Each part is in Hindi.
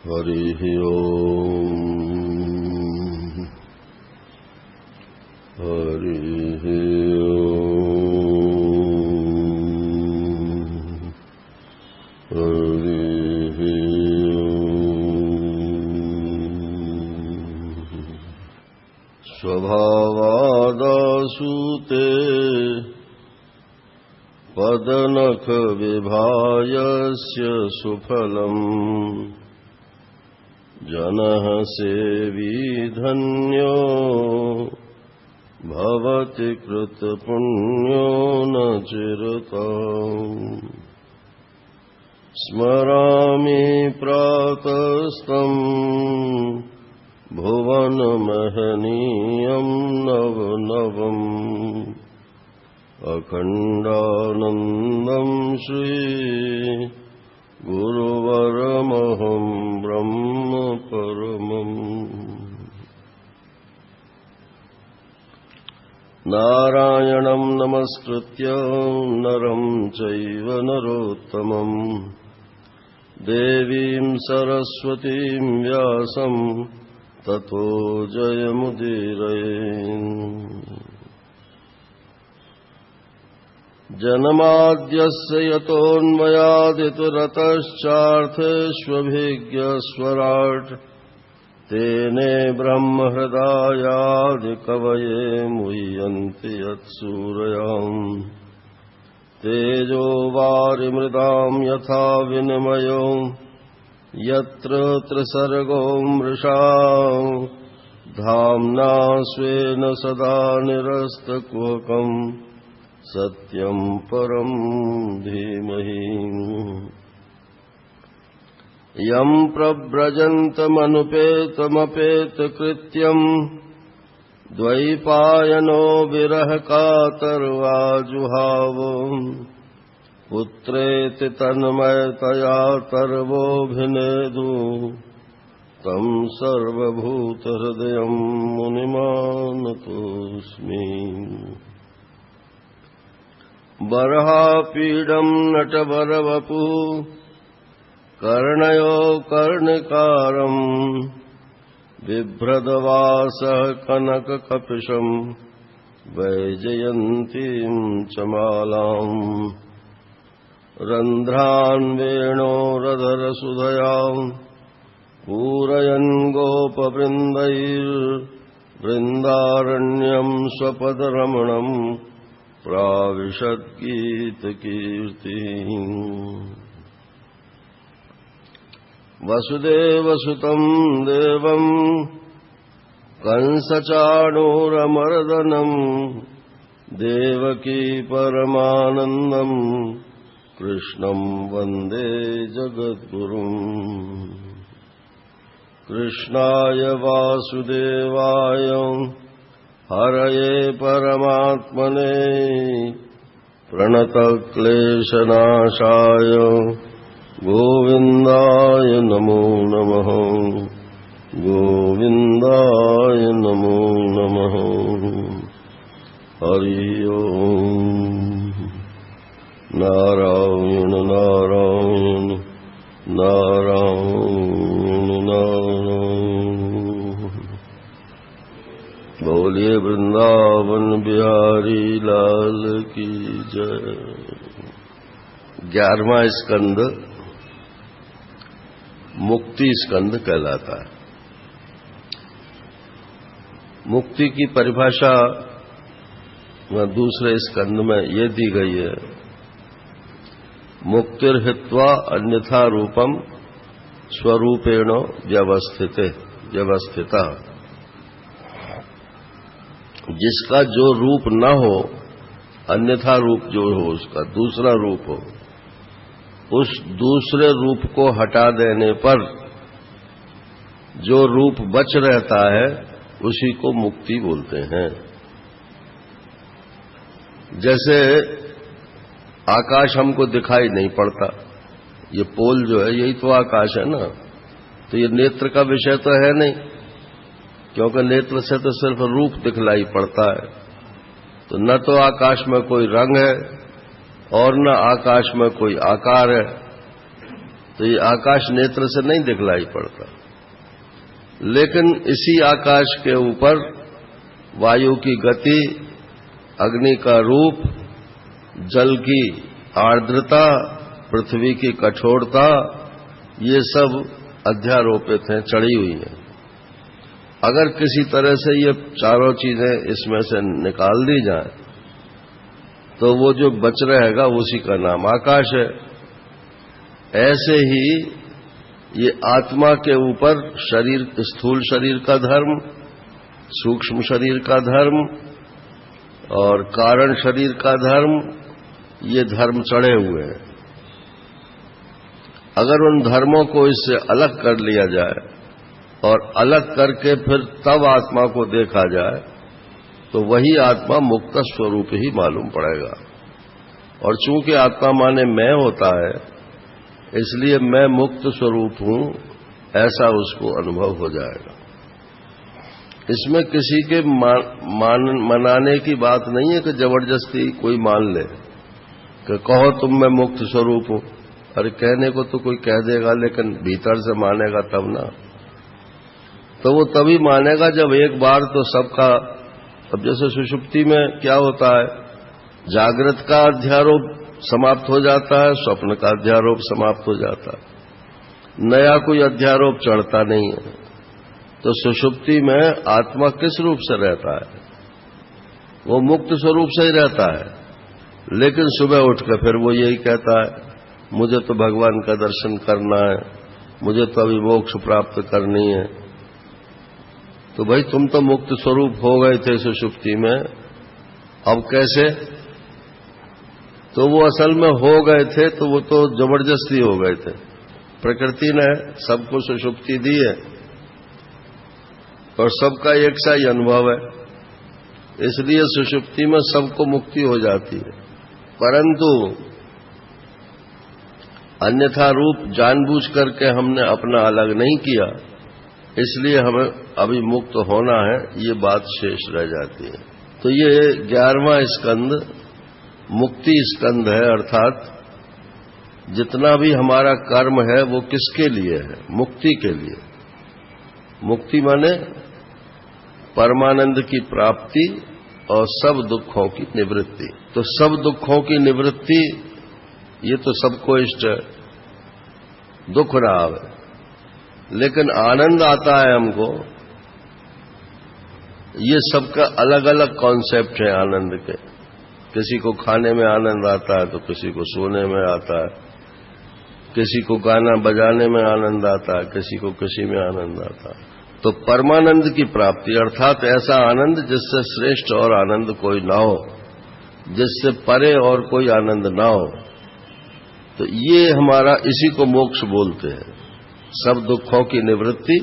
हरिः ओम् हरिः ओम् हरिः ओम् स्वभावादासुते पदनख विभायस्य सुफलम् जनः सेवी धन्यो भवति कृतपुण्यो न चिरताम् स्मरामि प्रातस्तम् भुवनमहनीयम् नवनवम् अखण्डानन्दम् श्री गुरुवरमहं ब्रह्म परमम् नारायणं नमस्कृत्य नरं चैव नरोत्तमम् देवीं सरस्वतीं व्यासं ततो जयमुदीरये जन्माद्यस्य यतोऽन्वयादितरतश्चार्थेष्वभिज्ञस्वराट् तेने ब्रह्महृदायादिकवये मुह्यन्ति यत्सूरयाम् तेजो वारिमृदाम् यथा विनिमयो यत्र त्रिसर्गो मृषा धाम्ना स्वेन सदा निरस्तकुहकम् सत्यं परं धीमहि यं प्रव्रजन्तमनुपेतमपेतकृत्यं द्वैपायनो विरहकातर्वाजुहाव पुत्रेति तन्मयतया तर्वोऽभिनेदु तं सर्वभूतहृदयं मुनिमानतोऽस्मि बर्हापीडम् नटवरवपुः कर्णयो कर्णिकारम् बिभ्रदवासः कनककपिशम् वैजयन्तीम् च मालाम् रन्ध्रान् वेणोरधरसुधयाम् पूरयन् गोपवृन्दैर्वृन्दारण्यम् स्वपदरमणम् प्राविशद्गीतकीर्तिः वसुदेवसुतम् देवम् कंसचाणूरमर्दनम् देवकी परमानन्दम् कृष्णम् वन्दे जगद्गुरुम् कृष्णाय वासुदेवाय हरये परमात्मने प्रणतक्लेशनाशाय गोविन्दाय नमो नमः गोविन्दाय नमो नमः हरि ओम् नारायण नारायण नारायण नारायण बोलिए वृंदावन बिहारी लाल की जय। 11वां स्कंद मुक्ति स्कंद कहलाता है। मुक्ति की परिभाषा दूसरे स्कंद में ये दी गई है, मुक्तिर्हित्वा अन्यथा रूपम स्वरूपेण व्यवस्थिता। जिसका जो रूप न हो, अन्यथा रूप जो हो, उसका दूसरा रूप हो, उस दूसरे रूप को हटा देने पर जो रूप बच रहता है उसी को मुक्ति बोलते हैं। जैसे आकाश हमको दिखाई नहीं पड़ता, ये पोल जो है यही तो आकाश है ना, तो ये नेत्र का विषय तो है नहीं, क्योंकि नेत्र से तो सिर्फ रूप दिखलाई पड़ता है। तो न तो आकाश में कोई रंग है और न आकाश में कोई आकार है। तो ये आकाश नेत्र से नहीं दिखलाई पड़ता। लेकिन इसी आकाश के ऊपर वायु की गति, अग्नि का रूप, जल की आर्द्रता, पृथ्वी की कठोरता, ये सब अध्यारोपित हैं, चढ़ी हुई हैं। अगर किसी तरह से ये चारों चीजें इसमें से निकाल दी जाए तो वो जो बच रहेगा उसी का नाम आकाश है। ऐसे ही ये आत्मा के ऊपर शरीर, स्थूल शरीर का धर्म, सूक्ष्म शरीर का धर्म और कारण शरीर का धर्म, ये धर्म चढ़े हुए हैं। अगर उन धर्मों को इससे अलग कर लिया जाए और अलग करके फिर तब आत्मा को देखा जाए तो वही आत्मा मुक्त स्वरूप ही मालूम पड़ेगा। और चूंकि आत्मा माने मैं होता है, इसलिए मैं मुक्त स्वरूप हूं, ऐसा उसको अनुभव हो जाएगा। इसमें किसी के मनाने की बात नहीं है कि जबरदस्ती कोई मान ले कि कहो तुम मैं मुक्त स्वरूप हूं। अरे कहने को तो कोई कह देगा, लेकिन भीतर से मानेगा तब ना। तो वो तभी मानेगा जब एक बार तो सबका, अब जैसे सुषुप्ति में क्या होता है, जागृत का अध्यारोप समाप्त हो जाता है, स्वप्न का अध्यारोप समाप्त हो जाता है, नया कोई अध्यारोप चढ़ता नहीं है। तो सुषुप्ति में आत्मा किस रूप से रहता है? वो मुक्त स्वरूप से ही रहता है। लेकिन सुबह उठकर फिर वो यही कहता है, मुझे तो भगवान का दर्शन करना है, मुझे तो अभी मोक्ष प्राप्त करनी है। तो भाई तुम तो मुक्त स्वरूप हो गए थे सुषुप्ति में, अब कैसे? तो वो असल में हो गए थे, तो वो तो जबरदस्ती हो गए थे। प्रकृति ने सबको सुषुप्ति दी है और सबका एक सा ही अनुभव है, इसलिए सुषुप्ति में सबको मुक्ति हो जाती है। परंतु अन्यथा रूप जानबूझ करके हमने अपना अलग नहीं किया, इसलिए हमें अभी मुक्त होना है, ये बात शेष रह जाती है। तो ये 11वां स्कंद मुक्ति स्कंद है, अर्थात जितना भी हमारा कर्म है वो किसके लिए है? मुक्ति के लिए। मुक्ति माने परमानंद की प्राप्ति और सब दुखों की निवृत्ति। तो सब दुखों की निवृत्ति ये तो सबको इष्ट है, दुख रहा है, लेकिन आनंद आता है हमको। ये सबका अलग अलग कॉन्सेप्ट है आनंद के। किसी को खाने में आनंद आता है तो किसी को सोने में आता है, किसी को गाना बजाने में आनंद आता है, किसी को किसी में आनंद आता है। तो परमानंद की प्राप्ति अर्थात ऐसा आनंद जिससे श्रेष्ठ और आनंद कोई ना हो, जिससे परे और कोई आनंद ना हो, तो ये हमारा, इसी को मोक्ष बोलते हैं। सब दुखों की निवृत्ति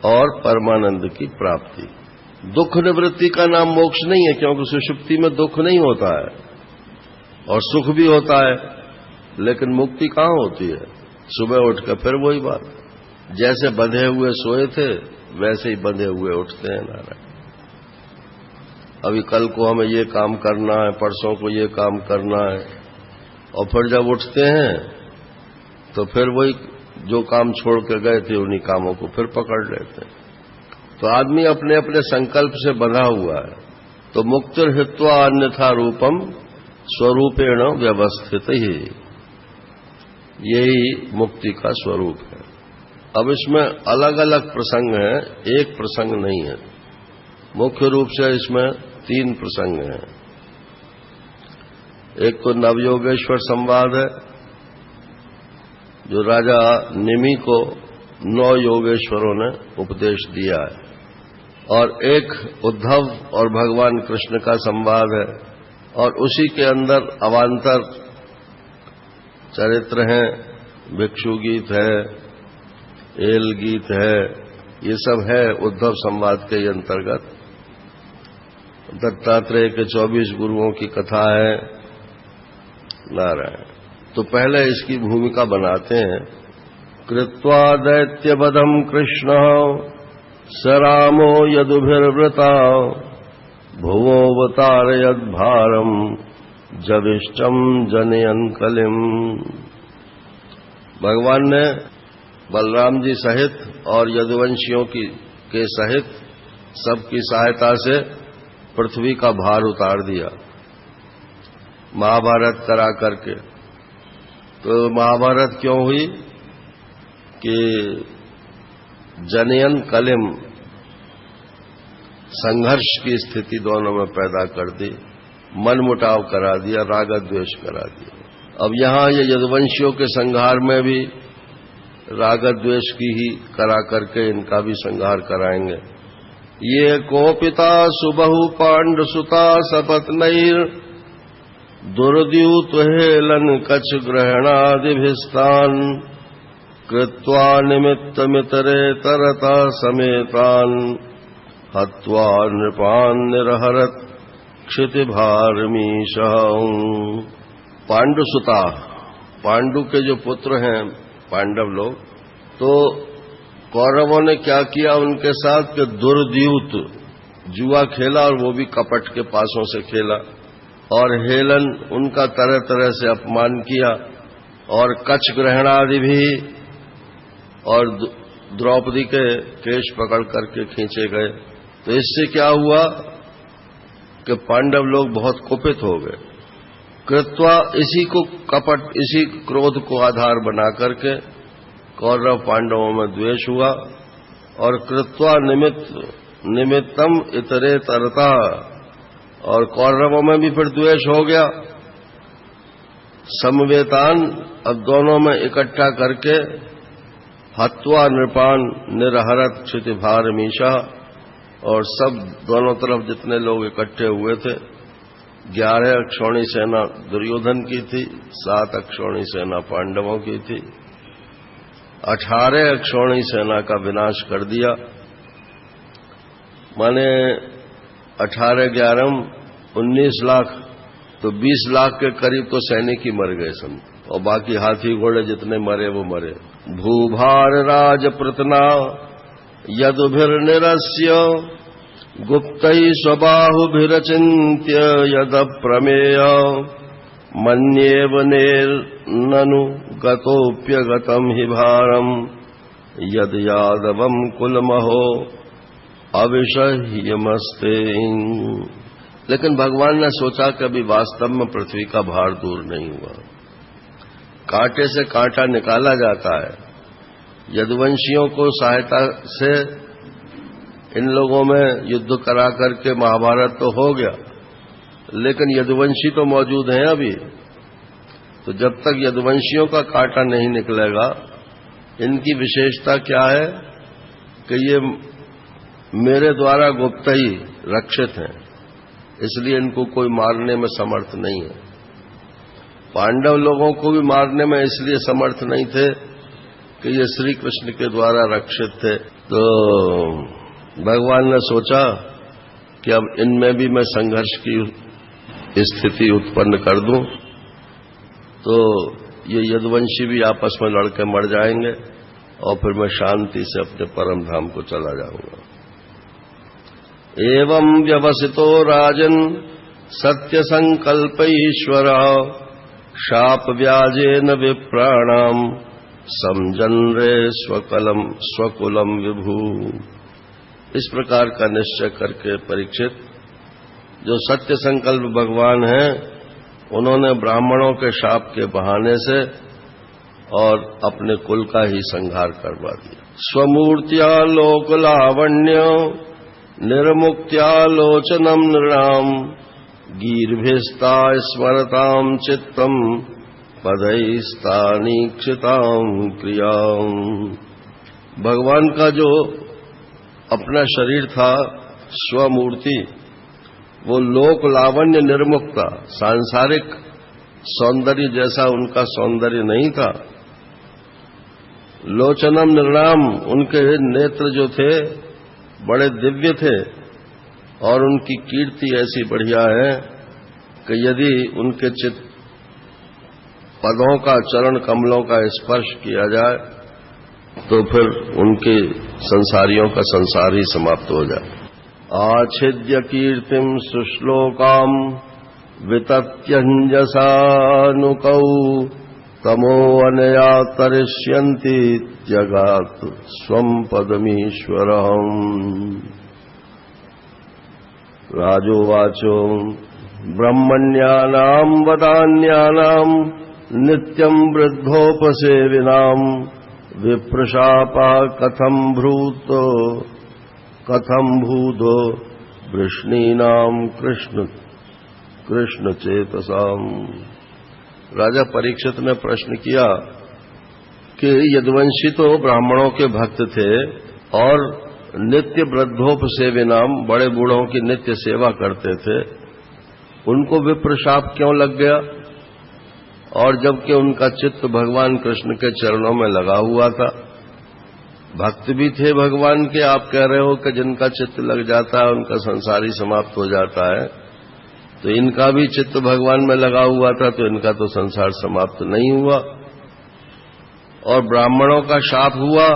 और परमानंद की प्राप्ति। दुख निवृत्ति का नाम मोक्ष नहीं है, क्योंकि सुषुप्ति में दुख नहीं होता है और सुख भी होता है, लेकिन मुक्ति कहां होती है? सुबह उठकर फिर वही बात, जैसे बंधे हुए सोए थे वैसे ही बंधे हुए उठते हैं। नारायण, अभी कल को हमें ये काम करना है, परसों को ये काम करना है, और फिर जब उठते हैं तो फिर वही जो काम छोड़ के गए थे उन्हीं कामों को फिर पकड़ लेते हैं। तो आदमी अपने अपने संकल्प से बंधा हुआ है। तो मुक्तिर्हित्वा अन्यथा रूपम स्वरूपेण व्यवस्थित ही, यही मुक्ति का स्वरूप है। अब इसमें अलग अलग प्रसंग हैं, एक प्रसंग नहीं है। मुख्य रूप से इसमें 3 प्रसंग हैं। एक तो नवयोगेश्वर संवाद है, जो राजा निमि को 9 योगेश्वरों ने उपदेश दिया है, और एक उद्धव और भगवान कृष्ण का संवाद है, और उसी के अंदर अवान्तर चरित्र हैं, भिक्षु गीत है, एल गीत है, ये सब है उद्धव संवाद के अंतर्गत। दत्तात्रेय के 24 गुरुओं की कथा है। नारायण, तो पहले इसकी भूमिका बनाते हैं। कृत्वा दैत्यवधम कृष्ण स रामो यदुभिर्वृता भुवोऽवतारयद् भारम जविष्टम जनयन् कलिम्। भगवान ने बलराम जी सहित और यदुवंशियों के सहित सबकी सहायता से पृथ्वी का भार उतार दिया महाभारत करा करके। तो महाभारत क्यों हुई कि जनयन कलिम संघर्ष की स्थिति दोनों में पैदा कर दी, मनमुटाव करा दिया, राग द्वेष करा दिया। अब यहां ये यदुवंशियों के संहार में भी राग द्वेष की ही करा करके इनका भी संहार कराएंगे। ये कोपिता सुबहु पांडुसुता सपत्नैर दुर्द्यूत हेलन कच ग्रहणादिभिस्तान कृत्वा निमित्तमितरे तरता समेतान हत्वा नृपान निरहरत क्षितिभारमीशः। पांडुसुता, पांडु के जो पुत्र हैं पांडव लोग, तो कौरवों ने क्या किया उनके साथ कि दुर्द्यूत जुआ खेला, और वो भी कपट के पासों से खेला, और हेलन उनका तरह तरह से अपमान किया, और कच ग्रहणादि भी, और द्रौपदी के केश पकड़ करके खींचे गए। तो इससे क्या हुआ कि पांडव लोग बहुत कुपित हो गए। कृत्वा, इसी को कपट, इसी क्रोध को आधार बना करके कौरव पांडवों में द्वेष हुआ, और कृत्वा निमित्तम इतरे तरता, और कौरवों में भी फिर द्वेष हो गया। समवेतान, अब दोनों में इकट्ठा करके हत्वा नृपान निरहरत क्षितिभारमीशा, और सब दोनों तरफ जितने लोग इकट्ठे हुए थे, 11 अक्षौणी सेना दुर्योधन की थी, 7 अक्षौणी सेना पांडवों की थी, 18 अक्षौणी सेना का विनाश कर दिया। माने 18 11 19 लाख, तो 20 लाख के करीब तो सैनिक ही मर गए सब, और बाकी हाथी घोड़े जितने मरे वो मरे। भूभार राज प्रतना यदुभिर्निरस्य गुप्तैः स्वबाहुभिरचिन्त्य यदप्रमेय मन्येव ननु गतोऽप्यगतं हि भारम् यद यादवं कुलमहो अविषह्यमस्ते। लेकिन भगवान ने सोचा कि अभी वास्तव में पृथ्वी का भार दूर नहीं हुआ। कांटे से कांटा निकाला जाता है। यदुवंशियों को सहायता से इन लोगों में युद्ध करा करके महाभारत तो हो गया, लेकिन यदुवंशी तो मौजूद हैं अभी। तो जब तक यदुवंशियों का कांटा नहीं निकलेगा, इनकी विशेषता क्या है कि ये मेरे द्वारा गुप्त ही रक्षित हैं, इसलिए इनको कोई मारने में समर्थ नहीं है। पांडव लोगों को भी मारने में इसलिए समर्थ नहीं थे कि ये श्री कृष्ण के द्वारा रक्षित थे। तो भगवान ने सोचा कि अब इनमें भी मैं संघर्ष की स्थिति उत्पन्न कर दूं, तो ये यदुवंशी भी आपस में लड़के मर जाएंगे, और फिर मैं शांति से अपने परम धाम को चला जाऊंगा। एवं व्यवसितो राजन सत्य संकल्प ईश्वर शाप व्याजेन विप्राणाम समजन्रे स्वकुलम विभू। इस प्रकार का निश्चय करके परीक्षित, जो सत्य संकल्प भगवान हैं, उन्होंने ब्राह्मणों के शाप के बहाने से और अपने कुल का ही संहार करवा दिया। स्वमूर्त्या लोक लावण्य निर्मुक्त्यालोचनम नृणाम गीर्भिस्ता स्मरताम चित्तम पदैस्तानीक्षिताम क्रियाम। भगवान का जो अपना शरीर था, स्वमूर्ति, वो लोक लावण्य निर्मुक्ता, सांसारिक सौंदर्य जैसा उनका सौंदर्य नहीं था। लोचनम नृणाम, उनके नेत्र जो थे बड़े दिव्य थे, और उनकी कीर्ति ऐसी बढ़िया है कि यदि उनके चित्त पदों का, चरण कमलों का स्पर्श किया जाए तो फिर उनके संसारियों का संसार ही समाप्त हो जाए। आच्छिद्य कीर्तिम सुश्लोकाम वितत्यंजसानुकौ तमो अनया तरिष्यन्ति त्यगात् स्वं पदमीश्वरम्। राजोवाचो ब्रह्मण्यानाम् वदान्यानाम् नित्यम् वृद्धोपसेविनाम् विप्रशापा कथम् भूतो वृष्णीनाम् कृष्ण चेतसाम्। राजा परीक्षित ने प्रश्न किया कि यदुवंशी तो ब्राह्मणों के भक्त थे और नित्य वृद्धोपसेविनाम बड़े बूढ़ों की नित्य सेवा करते थे, उनको विप्रशाप क्यों लग गया? और जबकि उनका चित्त भगवान कृष्ण के चरणों में लगा हुआ था, भक्त भी थे भगवान के। आप कह रहे हो कि जिनका चित्त लग जाता है उनका संसार ही समाप्त हो जाता है, तो इनका भी चित्त भगवान में लगा हुआ था, तो इनका तो संसार समाप्त नहीं हुआ। और ब्राह्मणों का शाप हुआ,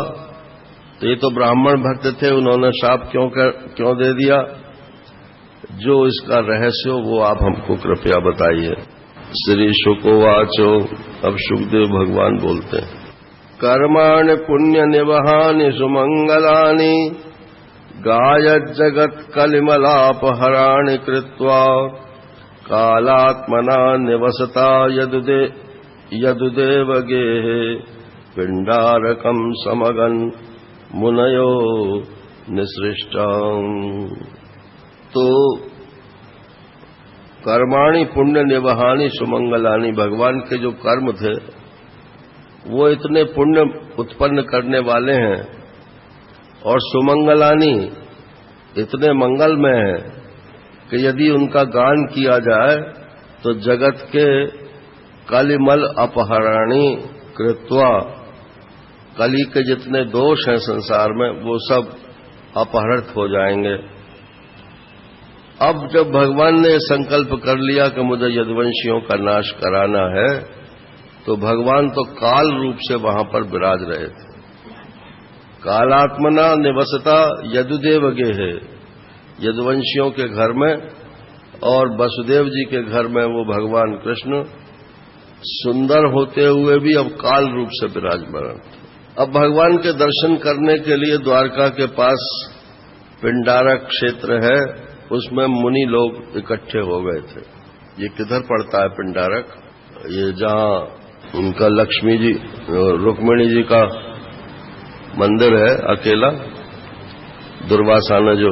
तो ये तो ब्राह्मण भक्त थे, उन्होंने शाप क्यों दे दिया? जो इसका रहस्य हो वो आप हमको कृपया बताइए। श्री शुकोवाचो। अब शुकदेव भगवान बोलते हैं, कर्माणि पुण्य निवहानि सुमंगलानि गायज्जगत् कलिमलापहराणि कृत्वा कालात्मना निवसता यदुदेव गेहे पिंडारकम् समगन् मुनयो निसृष्टाम्। तो कर्माणि पुण्य निवहानि सुमंगलानि, भगवान के जो कर्म थे वो इतने पुण्य उत्पन्न करने वाले हैं और सुमंगलानि इतने मंगलमय हैं कि यदि उनका गान किया जाए तो जगत के कलिमल अपहराणी कृत्वा, कली के जितने दोष हैं संसार में वो सब अपहृत हो जाएंगे। अब जब भगवान ने संकल्प कर लिया कि मुझे यदुवंशियों का नाश कराना है, तो भगवान तो काल रूप से वहां पर विराज रहे थे। कालात्मना निवसता यदुदेव गेहे, यदुवंशियों के घर में और वसुदेव जी के घर में वो भगवान कृष्ण सुंदर होते हुए भी अब काल रूप से विराजमान थे। अब भगवान के दर्शन करने के लिए द्वारका के पास पिंडारक क्षेत्र है, उसमें मुनि लोग इकट्ठे हो गए थे। ये किधर पड़ता है पिंडारक? ये जहां उनका लक्ष्मी जी रुक्मिणी जी का मंदिर है अकेला, दुर्वासा ने जो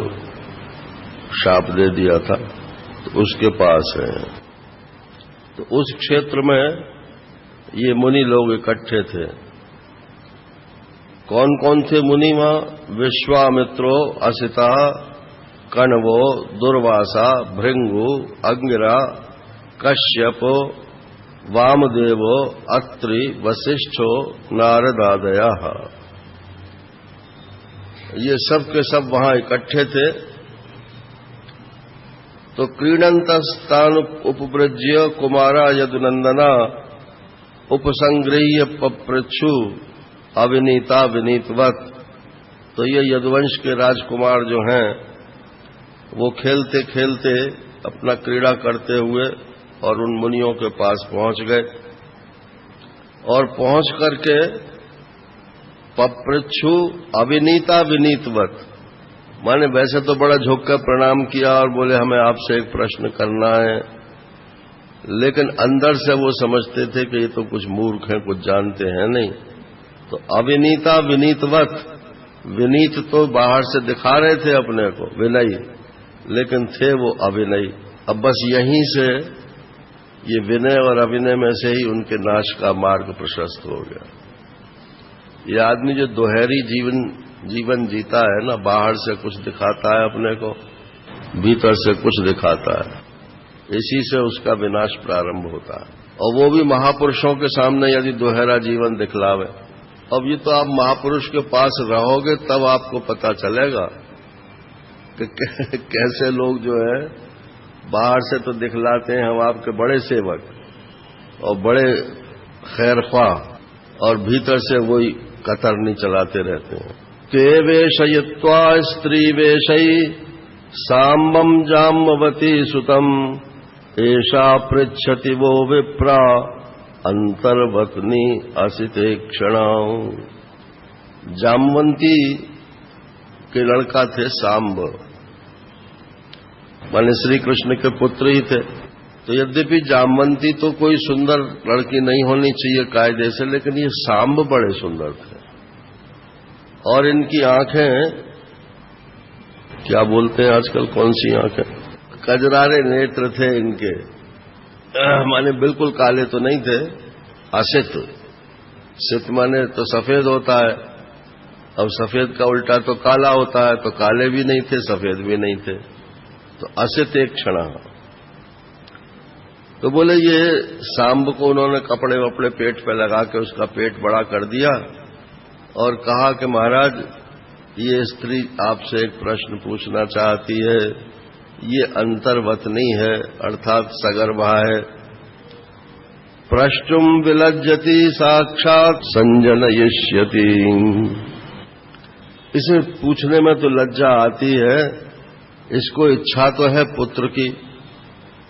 शाप दे दिया था, तो उसके पास है। तो उस क्षेत्र में ये मुनि लोग इकट्ठे थे। कौन कौन थे मुनि वहां? विश्वामित्रो, असिता, कण्वो, दुर्वासा, भृंगु, अंगिरा, कश्यपो, वामदेवो, अत्रि, वशिष्ठो, नारदादयः, ये सब के सब वहां इकट्ठे थे। तो क्रीडन्तस्तान् उपवृज्य कुमारा यदुनंदना उपसंगृह्य पप्रच्छु अविनीता विनीतवत। तो ये यदुवंश के राजकुमार जो हैं वो खेलते खेलते अपना क्रीड़ा करते हुए और उन मुनियों के पास पहुंच गए और पहुंच करके पप्रच्छु अविनीता विनीतवत, माने वैसे तो बड़ा झुक कर प्रणाम किया और बोले हमें आपसे एक प्रश्न करना है, लेकिन अंदर से वो समझते थे कि ये तो कुछ मूर्ख हैं, कुछ जानते हैं नहीं। तो अविनीता विनीतवत, विनीत तो बाहर से दिखा रहे थे अपने को विनयी, लेकिन थे वो अविनयी। अब बस यहीं से ये विनय और अभिनय में से ही उनके नाश का मार्ग प्रशस्त हो गया। ये आदमी जो दोहरी जीवन जीता है ना, बाहर से कुछ दिखाता है अपने को, भीतर से कुछ दिखाता है, इसी से उसका विनाश प्रारंभ होता है। और वो भी महापुरुषों के सामने यदि दोहरा जीवन दिखलावे। अब ये तो आप महापुरुष के पास रहोगे तब आपको पता चलेगा कि कैसे लोग जो है बाहर से तो दिखलाते हैं हम आपके बड़े सेवक और बड़े खैरख्वाह, और भीतर से वही कतरनी चलाते रहते हैं। ते वेशयित्वा स्त्री वेशई सांबम जाम्बवती सुतम एषा पृच्छति वो विप्रा अंतर्वत्नी असिते क्षणाओं। जामवंती के लड़का थे सांब, माने श्री कृष्ण के पुत्र ही थे। तो यद्यपि जामवंती तो कोई सुंदर लड़की नहीं होनी चाहिए कायदे से, लेकिन ये सांब बड़े सुंदर थे। और इनकी आंखें, क्या बोलते हैं आजकल, कौन सी आंखें, कजरारे नेत्र थे इनके, माने बिल्कुल काले तो नहीं थे, असित। सित माने तो सफेद होता है, अब सफेद का उल्टा तो काला होता है, तो काले भी नहीं थे सफेद भी नहीं थे, तो असित एक क्षण। तो बोले ये सांब को उन्होंने कपड़े वपड़े पेट पे लगा के उसका पेट बड़ा कर दिया और कहा कि महाराज ये स्त्री आपसे एक प्रश्न पूछना चाहती है, ये अंतर्वतनी है अर्थात सगर्भा है। प्रष्टुम विलज्जति साक्षात संजनयिष्यति। इसे पूछने में तो लज्जा आती है, इसको इच्छा तो है पुत्र की।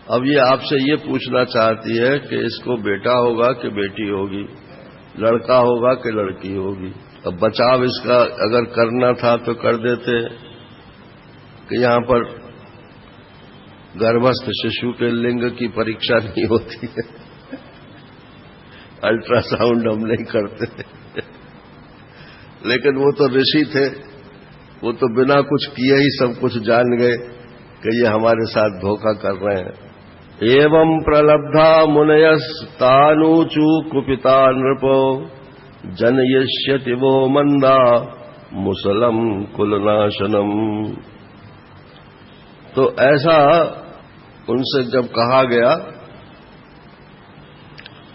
अब ये आपसे ये पूछना चाहती है कि इसको बेटा होगा कि बेटी होगी, लड़का होगा कि लड़की होगी। अब बचाव इसका अगर करना था तो कर देते कि यहां पर गर्भस्थ शिशु के लिंग की परीक्षा नहीं होती है, अल्ट्रासाउंड हम नहीं करते। लेकिन वो तो ऋषि थे, वो तो बिना कुछ किए ही सब कुछ जान गए कि ये हमारे साथ धोखा कर रहे हैं। एवं प्रलब्धा मुनयस्तानूचु कुपिता नृपो जनयिष्यति वो मंदा मुसलम कुलनाशनम। तो ऐसा उनसे जब कहा गया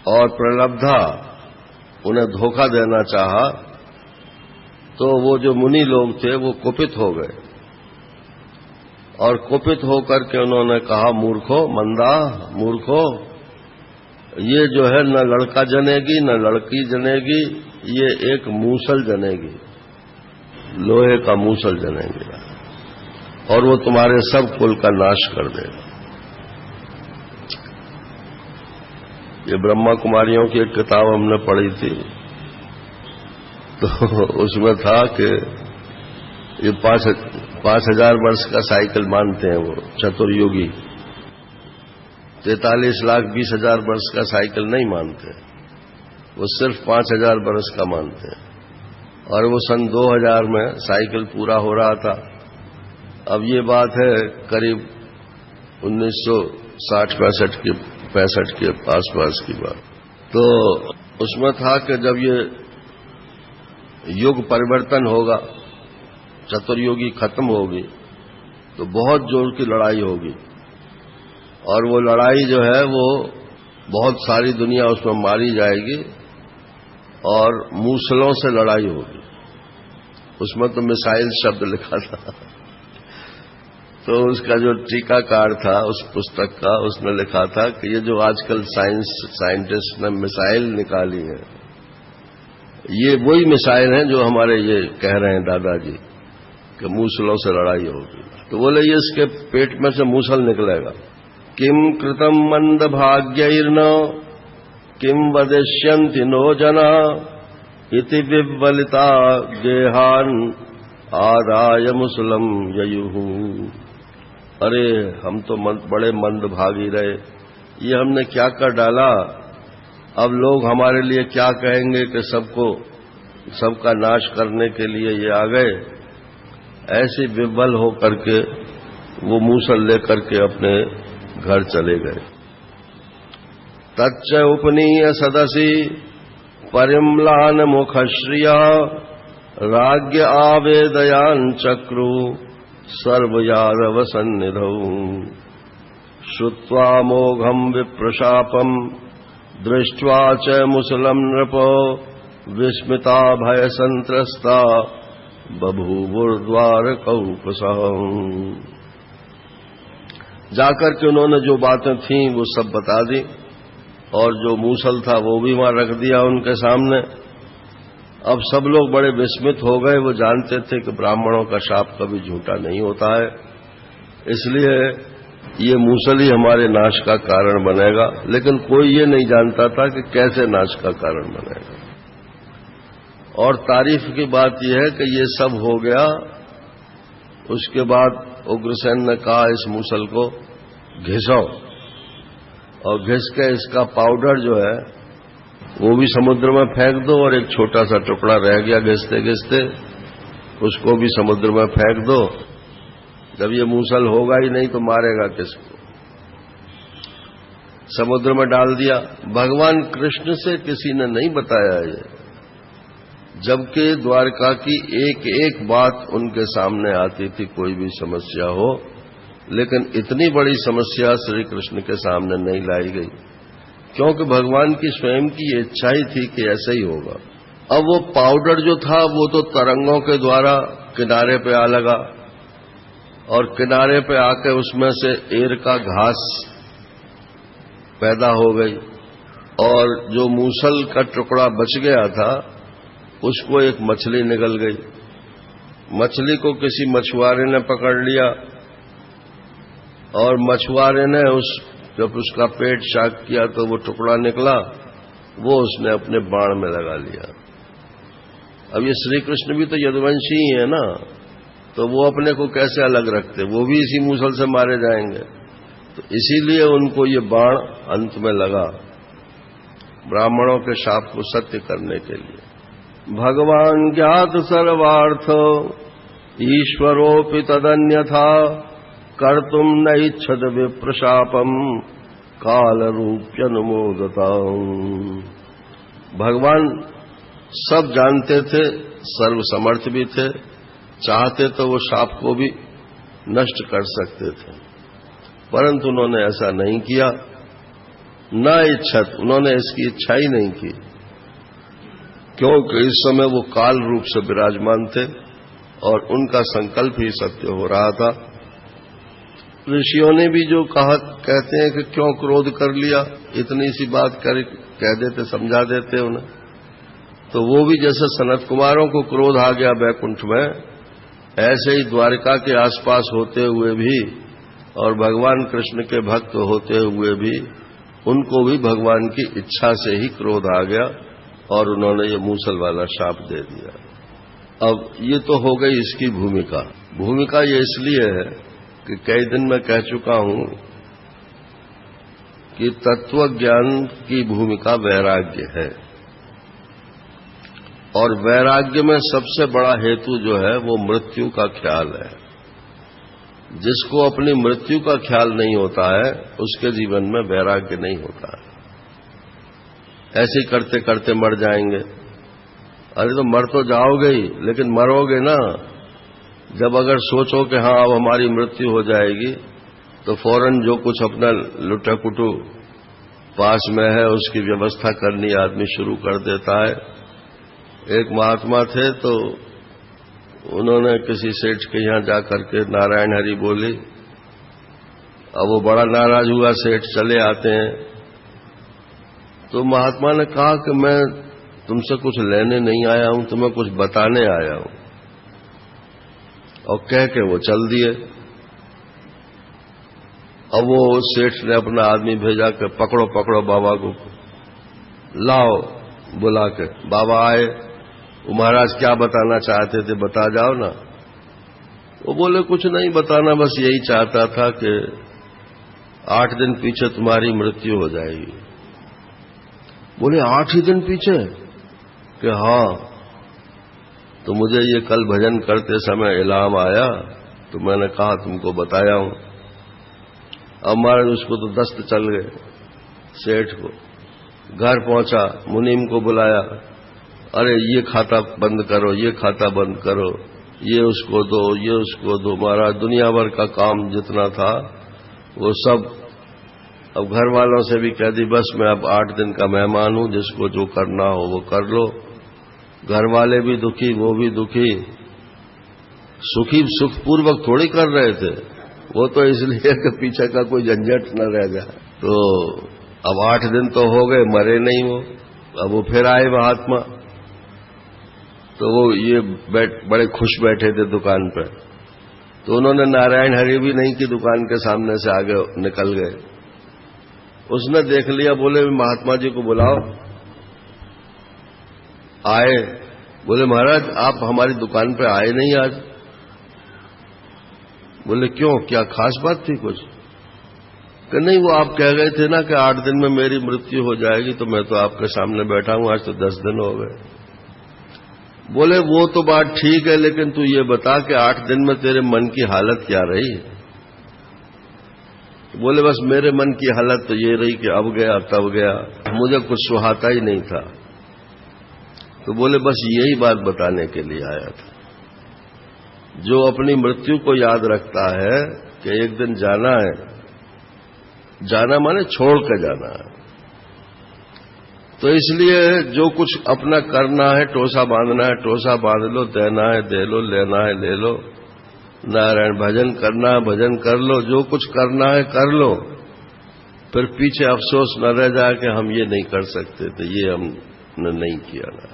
और प्रलब्धा उन्हें धोखा देना चाहा, तो वो जो मुनि लोग थे वो कुपित हो गए और कुपित होकर के उन्होंने कहा, मूर्खो, मंदा, मूर्खो, ये जो है न लड़का जनेगी न लड़की जनेगी, ये एक मूसल जनेगी, लोहे का मूसल जनेगी और वो तुम्हारे सब कुल का नाश कर देगा। ये ब्रह्मा कुमारियों की एक किताब हमने पढ़ी थी, तो उसमें था कि ये 5,000 वर्ष का साइकिल मानते हैं वो चतुर्युगी, 43,20,000 वर्ष का साइकिल नहीं मानते, वो सिर्फ 5,000 वर्ष का मानते हैं। और वो सन 2000 में साइकिल पूरा हो रहा था। अब ये बात है करीब 1960-65 के आसपास की बात। तो उसमें था कि जब ये युग परिवर्तन होगा, चतुर्युगी खत्म होगी, तो बहुत जोर की लड़ाई होगी और वो लड़ाई जो है वो बहुत सारी दुनिया उसमें मारी जाएगी और मूसलों से लड़ाई होगी। उसमें तो मिसाइल शब्द लिखा था। तो उसका जो टीकाकार था उस पुस्तक का, उसने लिखा था कि ये जो आजकल साइंटिस्ट ने मिसाइल निकाली है, ये वही मिसाइल हैं जो हमारे ये कह रहे हैं दादाजी कि मूसलों से लड़ाई होगी। तो बोले ये इसके पेट में से मूसल निकलेगा। किम कृतम मंद भाग्यैर्न किम वदिष्यन्ति नो जना इति विव्वलिता गेहान आदाय मुसलम ययुहु। अरे हम तो बड़े मंद भागी रहे, ये हमने क्या कर डाला, अब लोग हमारे लिए क्या कहेंगे कि सबका नाश करने के लिए ये आ गए। ऐसे विह्वल होकर के वो मूसल लेकर के अपने घर चले गए। तच्च उपनीय सदसी परिम्लान मुखश्रिया राज्ञ आवेदयान चक्रु सर्वयादव सन्निधौ श्रुत्वा मोघम विप्रशापम दृष्ट्वा च मुसलम नृपो विस्मिता भय संत्रस्ता बभूवुर्द्वार कौपसः। जाकर के उन्होंने जो बातें थीं वो सब बता दी और जो मूसल था वो भी वहां रख दिया उनके सामने। अब सब लोग बड़े विस्मित हो गए। वो जानते थे कि ब्राह्मणों का शाप कभी झूठा नहीं होता है, इसलिए ये मूसल ही हमारे नाश का कारण बनेगा, लेकिन कोई ये नहीं जानता था कि कैसे नाश का कारण बनेगा। और तारीफ की बात यह है कि ये सब हो गया। उसके बाद उग्रसेन ने कहा इस मूसल को घिसो, और घिस के इसका पाउडर जो है वो भी समुद्र में फेंक दो, और एक छोटा सा टुकड़ा रह गया घिसते घिसते उसको भी समुद्र में फेंक दो। जब ये मूसल होगा ही नहीं तो मारेगा किसको। समुद्र में डाल दिया। भगवान कृष्ण से किसी ने नहीं बताया ये, जबकि द्वारका की एक एक बात उनके सामने आती थी, कोई भी समस्या हो, लेकिन इतनी बड़ी समस्या श्री कृष्ण के सामने नहीं लाई गई, क्योंकि भगवान की स्वयं की इच्छा ही थी कि ऐसा ही होगा। अब वो पाउडर जो था वो तो तरंगों के द्वारा किनारे पे आ लगा, और किनारे पे आके उसमें से एर का घास पैदा हो गई, और जो मूसल का टुकड़ा बच गया था उसको एक मछली निगल गई। मछली को किसी मछुआरे ने पकड़ लिया, और मछुआरे ने जब उसका पेट चाक किया तो वो टुकड़ा निकला, वो उसने अपने बाण में लगा लिया। अब ये श्री कृष्ण भी तो यदुवंशी ही है ना, तो वो अपने को कैसे अलग रखते, वो भी इसी मूसल से मारे जाएंगे। तो इसीलिए उनको ये बाण अंत में लगा, ब्राह्मणों के शाप को सत्य करने के लिए। भगवान ज्ञात सर्वार्थ ईश्वरोऽपि तदन्यथा कर्तुम न इच्छद विप्रशापम काल रूप्यनुमोदता। भगवान सब जानते थे, सर्वसमर्थ भी थे, चाहते तो वो शाप को भी नष्ट कर सकते थे, परंतु उन्होंने ऐसा नहीं किया। न इच्छत, उन्होंने इसकी इच्छा ही नहीं की, क्योंकि इस समय वो काल रूप से विराजमान थे और उनका संकल्प ही सत्य हो रहा था। ऋषियों ने भी जो कहते हैं कि क्यों क्रोध कर लिया, इतनी सी बात कह देते, समझा देते उन्हें, तो वो भी जैसे सनत कुमारों को क्रोध आ गया बैकुंठ में, ऐसे ही द्वारिका के आसपास होते हुए भी और भगवान कृष्ण के भक्त होते हुए भी उनको भी भगवान की इच्छा से ही क्रोध आ गया और उन्होंने ये मूसल वाला शाप दे दिया। अब ये तो हो गई इसकी भूमिका। भूमिका ये इसलिए है कि कई दिन मैं कह चुका हूं कि तत्व ज्ञान की भूमिका वैराग्य है, और वैराग्य में सबसे बड़ा हेतु जो है वो मृत्यु का ख्याल है। जिसको अपनी मृत्यु का ख्याल नहीं होता है उसके जीवन में वैराग्य नहीं होता है। ऐसे ही करते करते मर जाएंगे। अरे तो मर तो जाओगे ही, लेकिन मरोगे ना जब अगर सोचो कि हाँ अब हमारी मृत्यु हो जाएगी, तो फौरन जो कुछ अपना लुटाकुटू पास में है उसकी व्यवस्था करनी आदमी शुरू कर देता है। एक महात्मा थे तो उन्होंने किसी सेठ के यहां जाकर के नारायण हरि बोली। अब वो बड़ा नाराज हुआ, सेठ चले आते हैं। तो महात्मा ने कहा कि मैं तुमसे कुछ लेने नहीं आया हूं, तुम्हें कुछ बताने आया हूं, और कह के वो चल दिए। अब वो सेठ ने अपना आदमी भेजा कि पकड़ो पकड़ो बाबा को, लाओ बुला के। बाबा आए। वो महाराज क्या बताना चाहते थे, बता जाओ ना। वो बोले कुछ नहीं बताना, बस यही चाहता था कि 8 दिन पीछे तुम्हारी मृत्यु हो जाएगी। बोले 8 ही दिन पीछे? कि हाँ। तो मुझे ये कल भजन करते समय इल्हाम आया तो मैंने कहा तुमको बताया हूं। अब महाराज उसको तो दस्त चल गए। सेठ को घर पहुंचा, मुनीम को बुलाया, अरे ये खाता बंद करो, ये खाता बंद करो, ये उसको दो, ये उसको दो। महाराज दुनिया भर का काम जितना था वो सब, अब घर वालों से भी कह दी बस मैं अब 8 दिन का मेहमान हूं, जिसको जो करना हो वो कर लो। घर वाले भी दुखी, वो भी दुखी। सुखी सुखपूर्वक थोड़ी कर रहे थे, वो तो इसलिए कि पीछे का कोई झंझट न रह जाए। तो अब 8 दिन तो हो गए, मरे नहीं वो। अब वो फिर आए महात्मा, तो वो ये बड़े खुश बैठे थे दुकान पर। तो उन्होंने नारायण हरि भी नहीं की दुकान के सामने से आगे निकल गए। उसने देख लिया, बोले महात्मा जी को बुलाओ। आए, बोले महाराज आप हमारी दुकान पे आए नहीं आज। बोले क्यों, क्या खास बात थी कुछ? कि नहीं, वो आप कह गए थे ना कि 8 दिन में मेरी मृत्यु हो जाएगी, तो मैं तो आपके सामने बैठा हूं, आज तो 10 दिन हो गए। बोले वो तो बात ठीक है, लेकिन तू ये बता कि 8 दिन में तेरे मन की हालत क्या रही? बोले बस मेरे मन की हालत तो ये रही कि अब गया तब गया, मुझे कुछ सुहाता ही नहीं था। तो बोले बस यही बात बताने के लिए आया था। जो अपनी मृत्यु को याद रखता है कि एक दिन जाना है, जाना माने छोड़ कर जाना है, तो इसलिए जो कुछ अपना करना है, टोसा बांधना है टोसा बांध लो, देना है दे लो, लेना है ले लो, नारायण भजन करना है भजन कर लो, जो कुछ करना है कर लो। फिर पीछे अफसोस न रह जाए कि हम ये नहीं कर सकते थे, ये हमने नहीं किया ना।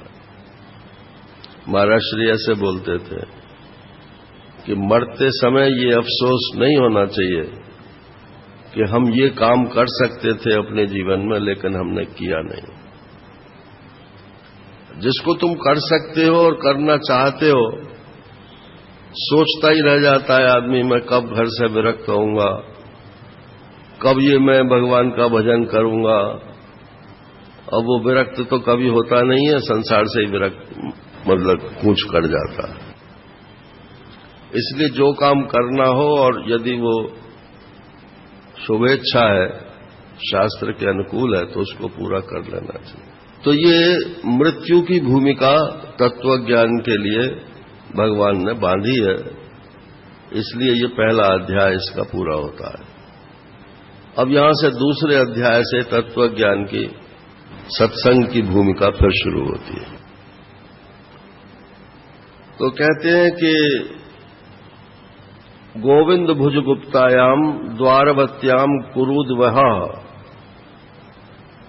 महाराज श्री ऐसे बोलते थे कि मरते समय ये अफसोस नहीं होना चाहिए कि हम ये काम कर सकते थे अपने जीवन में, लेकिन हमने किया नहीं। जिसको तुम कर सकते हो और करना चाहते हो, सोचता ही रह जाता है आदमी, मैं कब घर से विरक्त होऊंगा, कब ये मैं भगवान का भजन करूंगा। अब वो विरक्त तो कभी होता नहीं है, संसार से ही विरक्त मतलब कूच कर जाता है। इसलिए जो काम करना हो, और यदि वो शुभेच्छा है, शास्त्र के अनुकूल है, तो उसको पूरा कर लेना चाहिए। तो ये मृत्यु की भूमिका तत्वज्ञान के लिए भगवान ने बांधी है, इसलिए ये पहला अध्याय इसका पूरा होता है। अब यहां से दूसरे अध्याय से तत्वज्ञान की सत्संग की भूमिका फिर शुरू होती है। तो कहते हैं कि गोविंद भुजगुप्तायाम द्वारवत्याम कुरुद्वह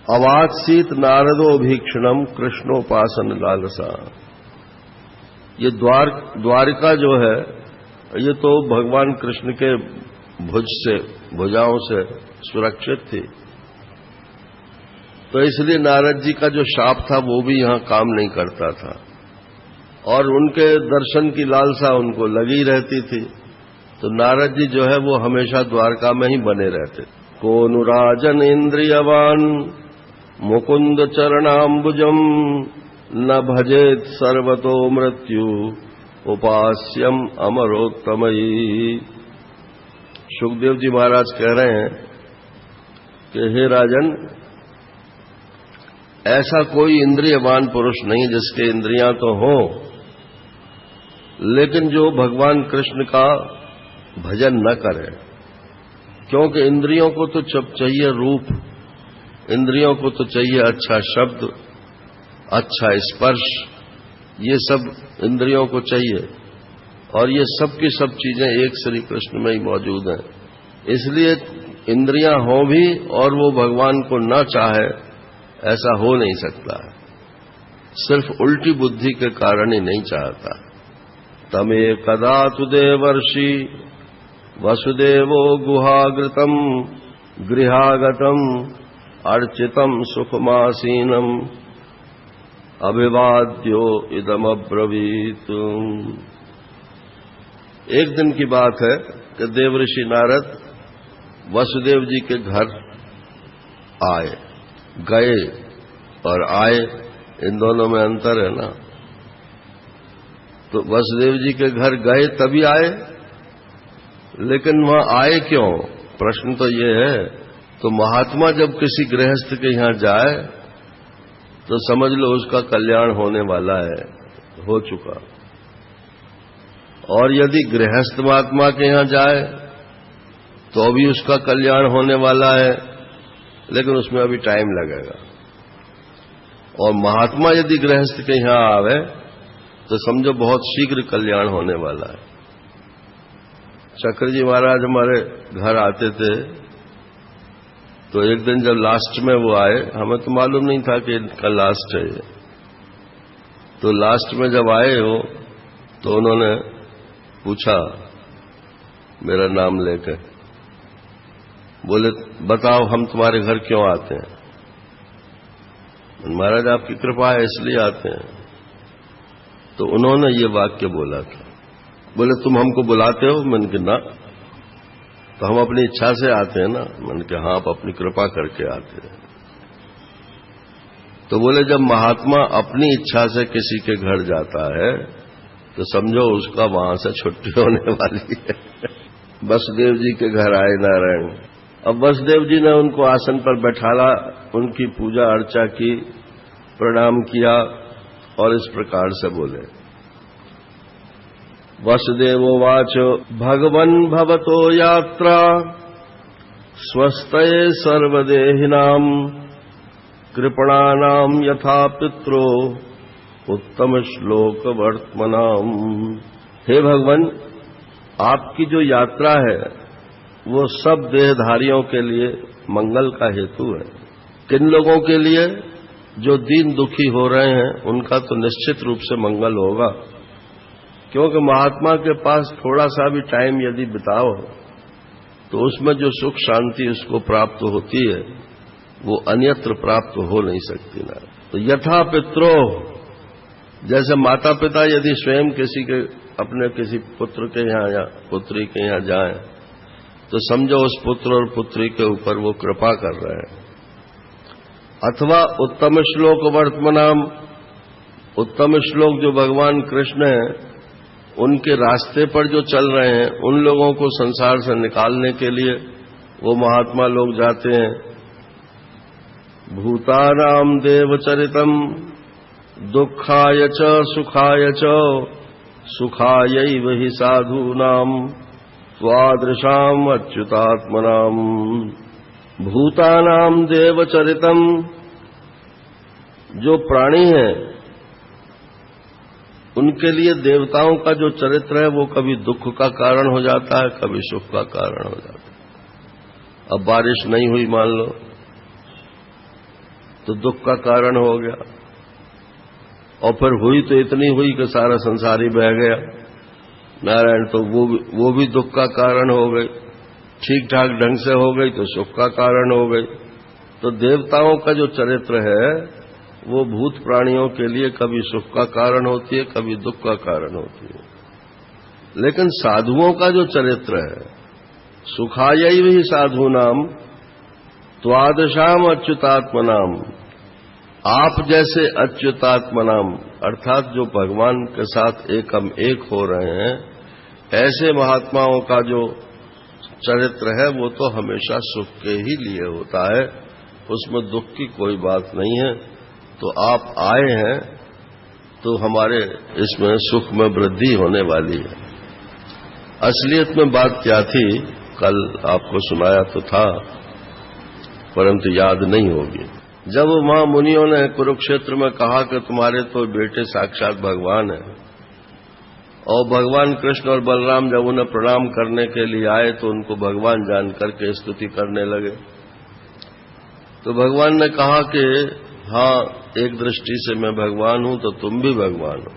अवात्सीत नारदो भीक्षणम कृष्णोपासन लालसा। ये द्वारिका जो है, ये तो भगवान कृष्ण के भुजाओं से सुरक्षित थी, तो इसलिए नारद जी का जो शाप था वो भी यहां काम नहीं करता था, और उनके दर्शन की लालसा उनको लगी रहती थी। तो नारद जी जो है वो हमेशा द्वारका में ही बने रहते। कोनुराजन इंद्रियवान मुकुंद चरणाम्बुजम न भजेत सर्वतो मृत्यु उपास्यम अमरोत्तमयी। सुखदेव जी महाराज कह रहे हैं कि हे राजन, ऐसा कोई इंद्रियवान पुरुष नहीं जिसके इंद्रियां तो हों, लेकिन जो भगवान कृष्ण का भजन न करे। क्योंकि इंद्रियों को तो चाहिए रूप, इंद्रियों को तो चाहिए अच्छा शब्द, अच्छा स्पर्श, ये सब इंद्रियों को चाहिए, और ये सब की सब चीजें एक श्री कृष्ण में ही मौजूद हैं। इसलिए इंद्रियां हों भी और वो भगवान को न चाहे, ऐसा हो नहीं सकता है। सिर्फ उल्टी बुद्धि के कारण ही नहीं चाहता। तमे कदा तु देवर्षि वसुदेवो गुहाग्रतम गृहागतम अर्चितम सुखमासीनम अभिवाद्यो इदमब्रवीत। एक दिन की बात है कि देवऋषि नारद वसुदेव जी के घर आए, गए और आए, इन दोनों में अंतर है ना। तो वसुदेव जी के घर गए तभी आए, लेकिन वहां आए क्यों, प्रश्न तो ये है। तो महात्मा जब किसी गृहस्थ के यहां जाए तो समझ लो उसका कल्याण होने वाला है, हो चुका। और यदि गृहस्थ महात्मा के यहां जाए तो भी उसका कल्याण होने वाला है, लेकिन उसमें अभी टाइम लगेगा। और महात्मा यदि गृहस्थ के यहां आवे तो समझो बहुत शीघ्र कल्याण होने वाला है। चक्र जी महाराज हमारे घर आते थे, तो एक दिन जब लास्ट में वो आए, हमें तो मालूम नहीं था कि इनका लास्ट है ये, तो लास्ट में जब आए हो तो उन्होंने पूछा मेरा नाम लेकर। बोले बताओ हम तुम्हारे घर क्यों आते हैं? महाराज आपकी कृपा है इसलिए आते हैं। तो उन्होंने ये वाक्य बोला था। बोले तुम हमको बुलाते हो? मैंने कहा ना, तो हम अपनी इच्छा से आते हैं ना। मैंने कहा हाँ, आप अपनी कृपा करके आते हैं। तो बोले जब महात्मा अपनी इच्छा से किसी के घर जाता है तो समझो उसका वहां से छुट्टी होने वाली है। वसुदेव जी के घर आए नारायण। अब वसुदेव जी ने उनको आसन पर बैठाला, उनकी पूजा अर्चा की, प्रणाम किया और इस प्रकार से बोले। वसुदेवोवाच भगवन् भवतो यात्रा स्वस्तये सर्वदेहिनाम् कृपणानाम् यथा पित्रो उत्तम श्लोक वर्तमनाम। हे भगवान, आपकी जो यात्रा है वो सब देहधारियों के लिए मंगल का हेतु है। किन लोगों के लिए? जो दीन दुखी हो रहे हैं उनका तो निश्चित रूप से मंगल होगा, क्योंकि महात्मा के पास थोड़ा सा भी टाइम यदि बिताओ तो उसमें जो सुख शांति उसको प्राप्त होती है वो अन्यत्र प्राप्त हो नहीं सकती ना। तो यथा पित्रो, जैसे माता पिता यदि स्वयं किसी के अपने किसी पुत्र के यहाँ या पुत्री के यहाँ जाएं तो समझो उस पुत्र और पुत्री के ऊपर वो कृपा कर रहे हैं। अथवा उत्तम श्लोक वर्तमानम, उत्तम श्लोक जो भगवान कृष्ण हैं उनके रास्ते पर जो चल रहे हैं उन लोगों को संसार से निकालने के लिए वो महात्मा लोग जाते हैं। भूतानाम देवचरितम दुखाय च सुखाय च सुखायैव हि साधूनाम त्वादृशाम अच्युतात्मनाम। भूतानाम देवचरितम, जो प्राणी हैं उनके लिए देवताओं का जो चरित्र है वो कभी दुख का कारण हो जाता है, कभी सुख का कारण हो जाता है। अब बारिश नहीं हुई मान लो तो दुख का कारण हो गया, और फिर हुई तो इतनी हुई कि सारा संसार ही बह गया नारायण, तो वो भी दुख का कारण हो गई। ठीक ठाक ढंग से हो गई तो सुख का कारण हो गई। तो देवताओं का जो चरित्र है वो भूत प्राणियों के लिए कभी सुख का कारण होती है, कभी दुख का कारण होती है। लेकिन साधुओं का जो चरित्र है, सुखायैव हि साधूनाम त्वादृशाम अच्युतात्मनाम, आप जैसे अच्युतात्मनाम अर्थात जो भगवान के साथ एकम एक हो रहे हैं, ऐसे महात्माओं का जो चरित्र है वो तो हमेशा सुख के ही लिए होता है, उसमें दुख की कोई बात नहीं है। तो आप आए हैं तो हमारे इसमें सुख में वृद्धि होने वाली है। असलियत में बात क्या थी कल आपको सुनाया तो था, परंतु याद नहीं होगी। जब वहां मुनियों ने कुरुक्षेत्र में कहा कि तुम्हारे तो बेटे साक्षात भगवान हैं, और भगवान कृष्ण और बलराम जब उन्हें प्रणाम करने के लिए आए तो उनको भगवान जान करके स्तुति करने लगे, तो भगवान ने कहा कि हाँ, एक दृष्टि से मैं भगवान हूं तो तुम भी भगवान हो,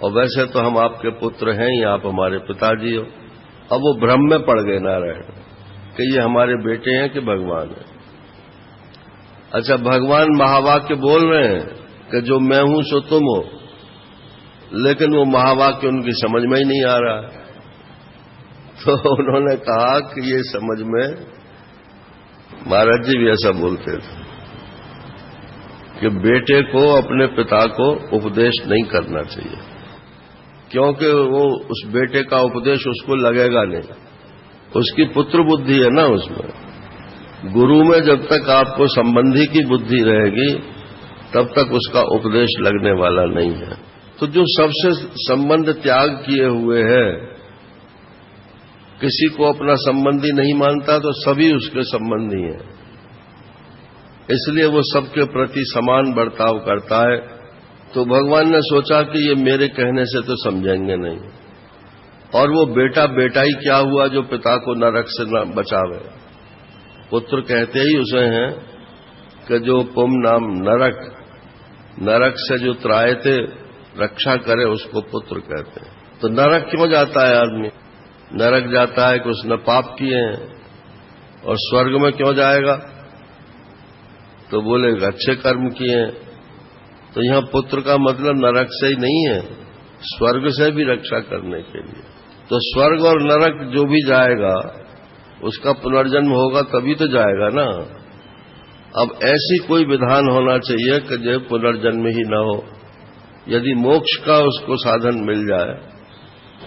और वैसे तो हम आपके पुत्र हैं ही, आप हमारे पिताजी हो। अब वो भ्रम में पड़ गए नारायण कि ये हमारे बेटे हैं कि भगवान हैं। अच्छा, भगवान महावाक्य बोल रहे हैं कि जो मैं हूं सो तुम हो, लेकिन वो महावाक्य उनकी समझ में ही नहीं आ रहा। तो उन्होंने कहा कि ये समझ में, महाराज जी भी ऐसा बोलते थे कि बेटे को अपने पिता को उपदेश नहीं करना चाहिए, क्योंकि वो उस बेटे का उपदेश उसको लगेगा नहीं, उसकी पुत्र बुद्धि है ना उसमें। गुरु में जब तक आपको संबंधी की बुद्धि रहेगी तब तक उसका उपदेश लगने वाला नहीं है। तो जो सबसे संबंध त्याग किए हुए है, किसी को अपना संबंधी नहीं मानता तो सभी उसके संबंधी हैं, इसलिए वो सबके प्रति समान बर्ताव करता है। तो भगवान ने सोचा कि ये मेरे कहने से तो समझेंगे नहीं, और वो बेटा बेटा ही क्या हुआ जो पिता को नरक से न बचावे। पुत्र कहते ही उसे हैं कि जो पुम नाम नरक, नरक से जो त्रायते रक्षा करे उसको पुत्र कहते हैं। तो नरक क्यों जाता है आदमी? नरक जाता है कि उसने पाप किए हैं। और स्वर्ग में क्यों जाएगा? तो बोलेगा अच्छे कर्म किए हैं। तो यहां पुत्र का मतलब नरक से ही नहीं है, स्वर्ग से भी रक्षा करने के लिए। तो स्वर्ग और नरक जो भी जाएगा उसका पुनर्जन्म होगा तभी तो जाएगा ना। अब ऐसी कोई विधान होना चाहिए कि जो पुनर्जन्म ही न हो। यदि मोक्ष का उसको साधन मिल जाए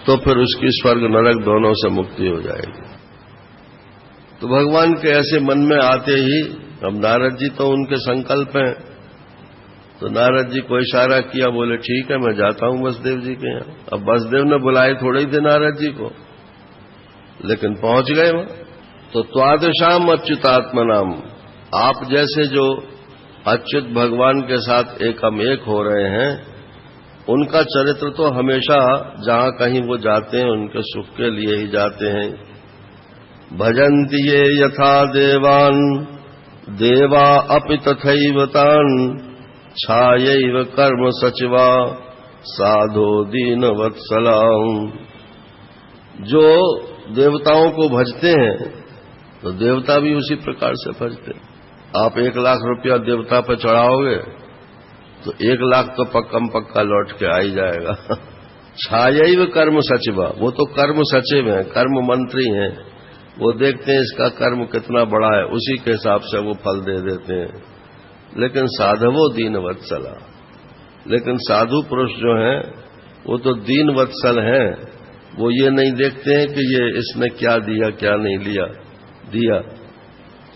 तो फिर उसकी स्वर्ग नरक दोनों से मुक्ति हो जाएगी। तो भगवान के ऐसे मन में आते ही, अब नारद जी तो उनके संकल्प हैं, तो नारद जी को इशारा किया, बोले ठीक है मैं जाता हूं वसुदेव जी के यहां। अब वसुदेव ने बुलाए थोड़े ही थे नारद जी को, लेकिन पहुंच गए वहां। तो त्वादशाम अच्युतात्मनाम, आप जैसे जो अच्युत भगवान के साथ एकम एक हो रहे हैं, उनका चरित्र तो हमेशा जहां कहीं वो जाते हैं उनके सुख के लिए ही जाते हैं। भजन्ति ये यथा देवान देवा अपि तथैव तान छायैव कर्म सचिवा साधो दीन वत्सला। जो देवताओं को भजते हैं तो देवता भी उसी प्रकार से भजते हैं। आप 1 लाख रुपया देवता पर चढ़ाओगे तो 1 लाख तो पक्कम पक्का लौट के आ ही जाएगा। छायैव कर्म सचिवा, वो तो कर्म सचिव हैं, कर्म मंत्री हैं। वो देखते हैं इसका कर्म कितना बड़ा है, उसी के हिसाब से वो फल दे देते हैं। लेकिन साधवो दीन वत्सला, लेकिन साधु पुरुष जो हैं वो तो दीन वत्सल हैं। वो ये नहीं देखते हैं कि ये इसने क्या दिया क्या नहीं दिया,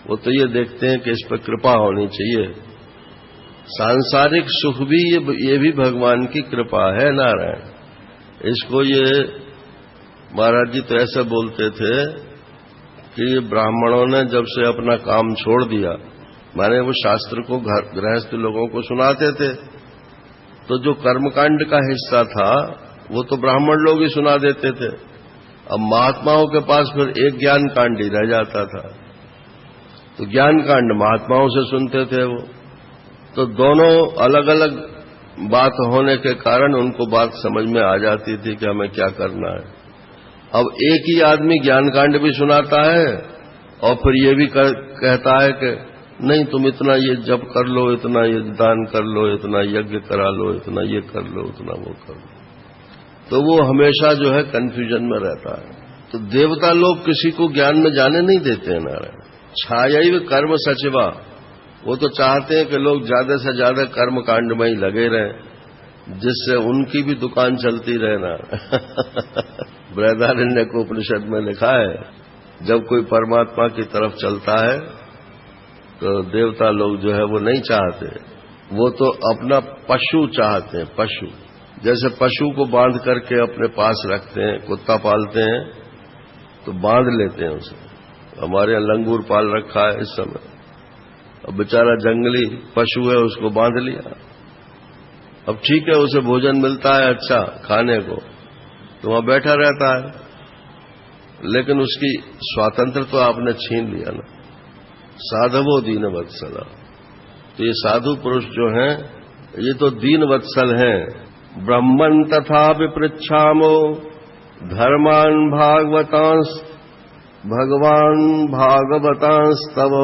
वो तो ये देखते हैं कि इस पर कृपा होनी चाहिए। सांसारिक सुख भी ये भी भगवान की कृपा है नारायण। इसको ये महाराज जी तो ऐसे बोलते थे कि ब्राह्मणों ने जब से अपना काम छोड़ दिया, माने वो शास्त्र को गृहस्थ लोगों को सुनाते थे, तो जो कर्मकांड का हिस्सा था वो तो ब्राह्मण लोग ही सुना देते थे। अब महात्माओं के पास फिर एक ज्ञान कांड ही रह जाता था, तो ज्ञान कांड महात्माओं से सुनते थे वो। तो दोनों अलग अलग बात होने के कारण उनको बात समझ में आ जाती थी कि हमें क्या करना है। अब एक ही आदमी ज्ञान कांड भी सुनाता है और फिर ये भी कहता है कि नहीं तुम इतना ये जप कर लो, इतना ये दान कर लो, इतना यज्ञ करा लो, इतना ये कर लो, इतना वो कर लो। तो वो हमेशा जो है कंफ्यूजन में रहता है। तो देवता लोग किसी को ज्ञान में जाने नहीं देते हैं नारायण। छायैव कर्म सचिवा, वो तो चाहते हैं कि लोग ज्यादा से ज्यादा कर्म कांड में ही लगे रहें, जिससे उनकी भी दुकान चलती रहे ना। बृहदारण्य को उपनिषद में लिखा है, जब कोई परमात्मा की तरफ चलता है तो देवता लोग जो है वो नहीं चाहते, वो तो अपना पशु चाहते हैं। पशु जैसे पशु को बांध करके अपने पास रखते हैं, कुत्ता पालते हैं तो बांध लेते हैं उसे। हमारे यहाँ लंगूर पाल रखा है इस समय, अब बेचारा जंगली पशु है, उसको बांध लिया। अब ठीक है उसे भोजन मिलता है अच्छा खाने को, तो वहां बैठा रहता है, लेकिन उसकी स्वातंत्र तो आपने छीन लिया ना। साधवो दीन वत्सला, तो ये साधु पुरुष जो हैं ये तो दीन वत्सल हैं। ब्रह्मन् तथा विपृच्छामो धर्मान् भागवतांस भगवान् भागवतांस्तव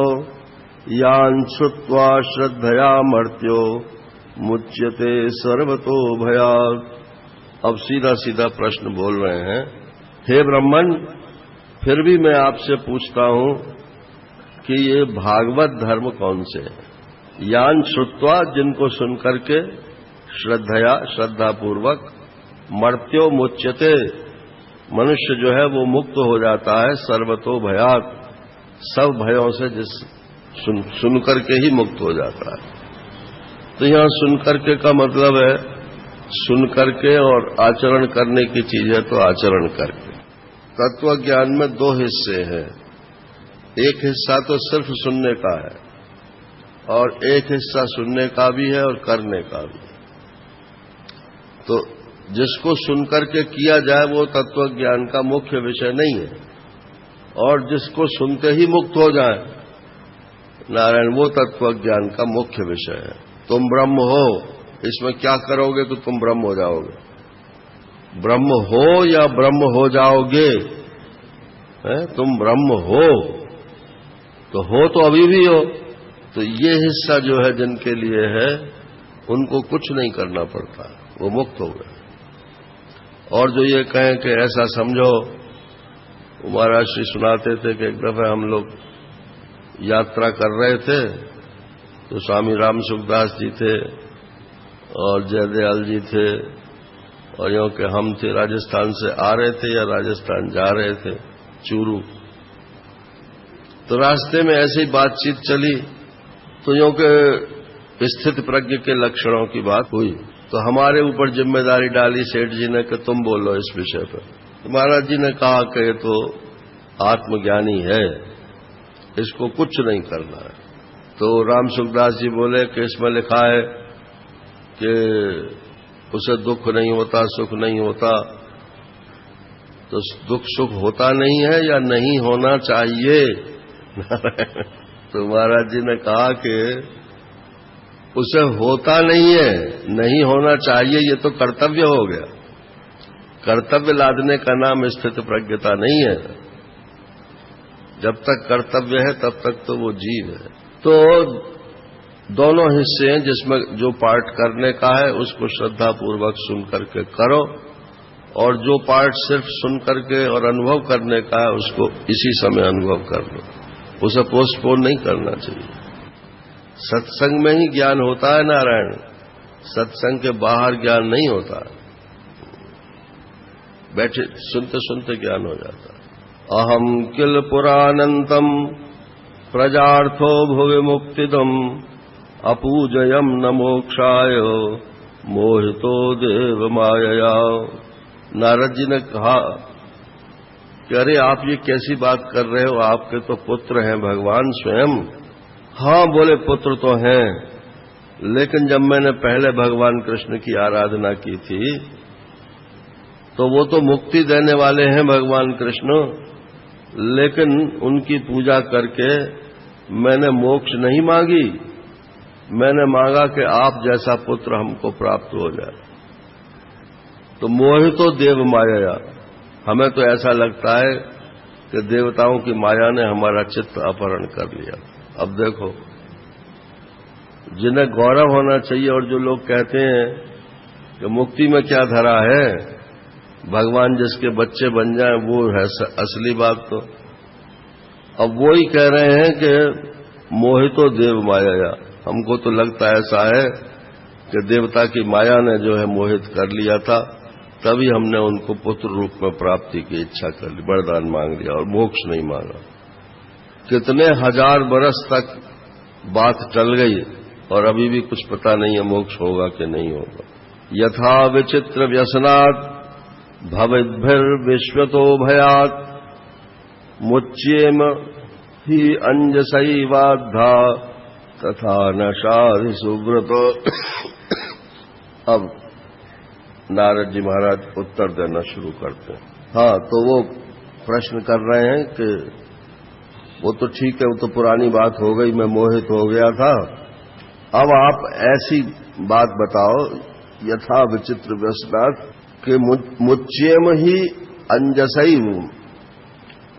यान् श्रुत्वा श्रद्धया मर्त्यो मुच्यते सर्वतो भयात्। अब सीधा सीधा प्रश्न बोल रहे हैं, हे ब्रह्मन, फिर भी मैं आपसे पूछता हूं कि ये भागवत धर्म कौन से हैं? यान श्रुत्वा, जिनको सुनकर के श्रद्धया श्रद्धापूर्वक मर्त्यो मुच्यते, मनुष्य जो है वो मुक्त हो जाता है सर्वतो भयात्, सब भयों से जिस सुन करके ही मुक्त हो जाता है। तो यहां सुन करके का मतलब है सुन करके, और आचरण करने की चीज है तो आचरण करके। तत्व ज्ञान में 2 हिस्से हैं, एक हिस्सा तो सिर्फ सुनने का है और एक हिस्सा सुनने का भी है और करने का भी। तो जिसको सुनकर के किया जाए वो तत्व ज्ञान का मुख्य विषय नहीं है, और जिसको सुनते ही मुक्त हो जाए नारायण, वो तत्व ज्ञान का मुख्य विषय है। तुम ब्रह्म हो, इसमें क्या करोगे तो तुम ब्रह्म हो जाओगे। ब्रह्म हो या ब्रह्म हो जाओगे, है, तुम ब्रह्म हो तो अभी भी हो। तो ये हिस्सा जो है जिनके लिए है, उनको कुछ नहीं करना पड़ता, वो मुक्त हो गए। और जो ये कहें कि ऐसा समझो, महाराज श्री सुनाते थे कि एक दफे हम लोग यात्रा कर रहे थे, तो स्वामी राम सुखदास जी थे और जयदयाल जी थे, और यों कि हम थे राजस्थान से आ रहे थे या राजस्थान जा रहे थे, चूरू। तो रास्ते में ऐसी बातचीत चली, तो यों के स्थित प्रज्ञ के लक्षणों की बात हुई। तो हमारे ऊपर जिम्मेदारी डाली सेठ जी ने कि तुम बोलो इस विषय पर। तो महाराज जी ने कहा कि ये तो आत्मज्ञानी है, इसको कुछ नहीं करना है। तो राम सुखदास जी बोले कि इसमें लिखा है कि उसे दुख नहीं होता, सुख नहीं होता। तो दुख सुख होता नहीं है या नहीं होना चाहिए? तो महाराज जी ने कहा कि उसे होता नहीं है, नहीं होना चाहिए, ये तो कर्तव्य हो गया। कर्तव्य लादने का नाम स्थित प्रज्ञता नहीं है। जब तक कर्तव्य है तब तक तो वो जीव है। तो दोनों हिस्से हैं, जिसमें जो पार्ट करने का है उसको श्रद्धापूर्वक सुन करके करो, और जो पार्ट सिर्फ सुन करके और अनुभव करने का है उसको इसी समय अनुभव कर लो, उसे पोस्टपोन नहीं करना चाहिए। सत्संग में ही ज्ञान होता है नारायण, सत्संग के बाहर ज्ञान नहीं होता। बैठे सुनते सुनते ज्ञान हो जाता है। अहम किल पुरानंतम प्रजार्थो भुवि मुक्तिदम अपूजयम न मोक्षाय मोहितो देव मायया। नारद जी ने कहा कि अरे आप ये कैसी बात कर रहे हो, आपके तो पुत्र हैं भगवान स्वयं। हाँ बोले, पुत्र तो हैं, लेकिन जब मैंने पहले भगवान कृष्ण की आराधना की थी तो वो तो मुक्ति देने वाले हैं भगवान कृष्ण, लेकिन उनकी पूजा करके मैंने मोक्ष नहीं मांगी, मैंने मांगा कि आप जैसा पुत्र हमको प्राप्त हो जाए। तो मोहितो देव माया, हमें तो ऐसा लगता है कि देवताओं की माया ने हमारा चित्त अपहरण कर लिया। अब देखो, जिन्हें गौरव होना चाहिए और जो लोग कहते हैं कि मुक्ति में क्या धरा है, भगवान जिसके बच्चे बन जाएं वो है असली बात। तो अब वो ही कह रहे हैं कि मोहितो देव माया। हमको तो लगता ऐसा है कि देवता की माया ने जो है मोहित कर लिया था, तभी हमने उनको पुत्र रूप में प्राप्ति की इच्छा कर ली, वरदान मांग लिया और मोक्ष नहीं मांगा। कितने हजार बरस तक बात टल गई और अभी भी कुछ पता नहीं है मोक्ष होगा कि नहीं होगा। यथा विचित्र व्यसनात् भवेद्भिर्विश्वतो भयात् मुच्येम ही अंजसैवाद्धा तथा नशाधि सुव्रतो। अब नारद जी महाराज उत्तर देना शुरू करते हैं। हाँ, तो वो प्रश्न कर रहे हैं कि वो तो ठीक है, वो तो पुरानी बात हो गई, मैं मोहित हो गया था। अब आप ऐसी बात बताओ, यथा विचित्र व्यसनात्, कि मुच्येम ही अंजसई,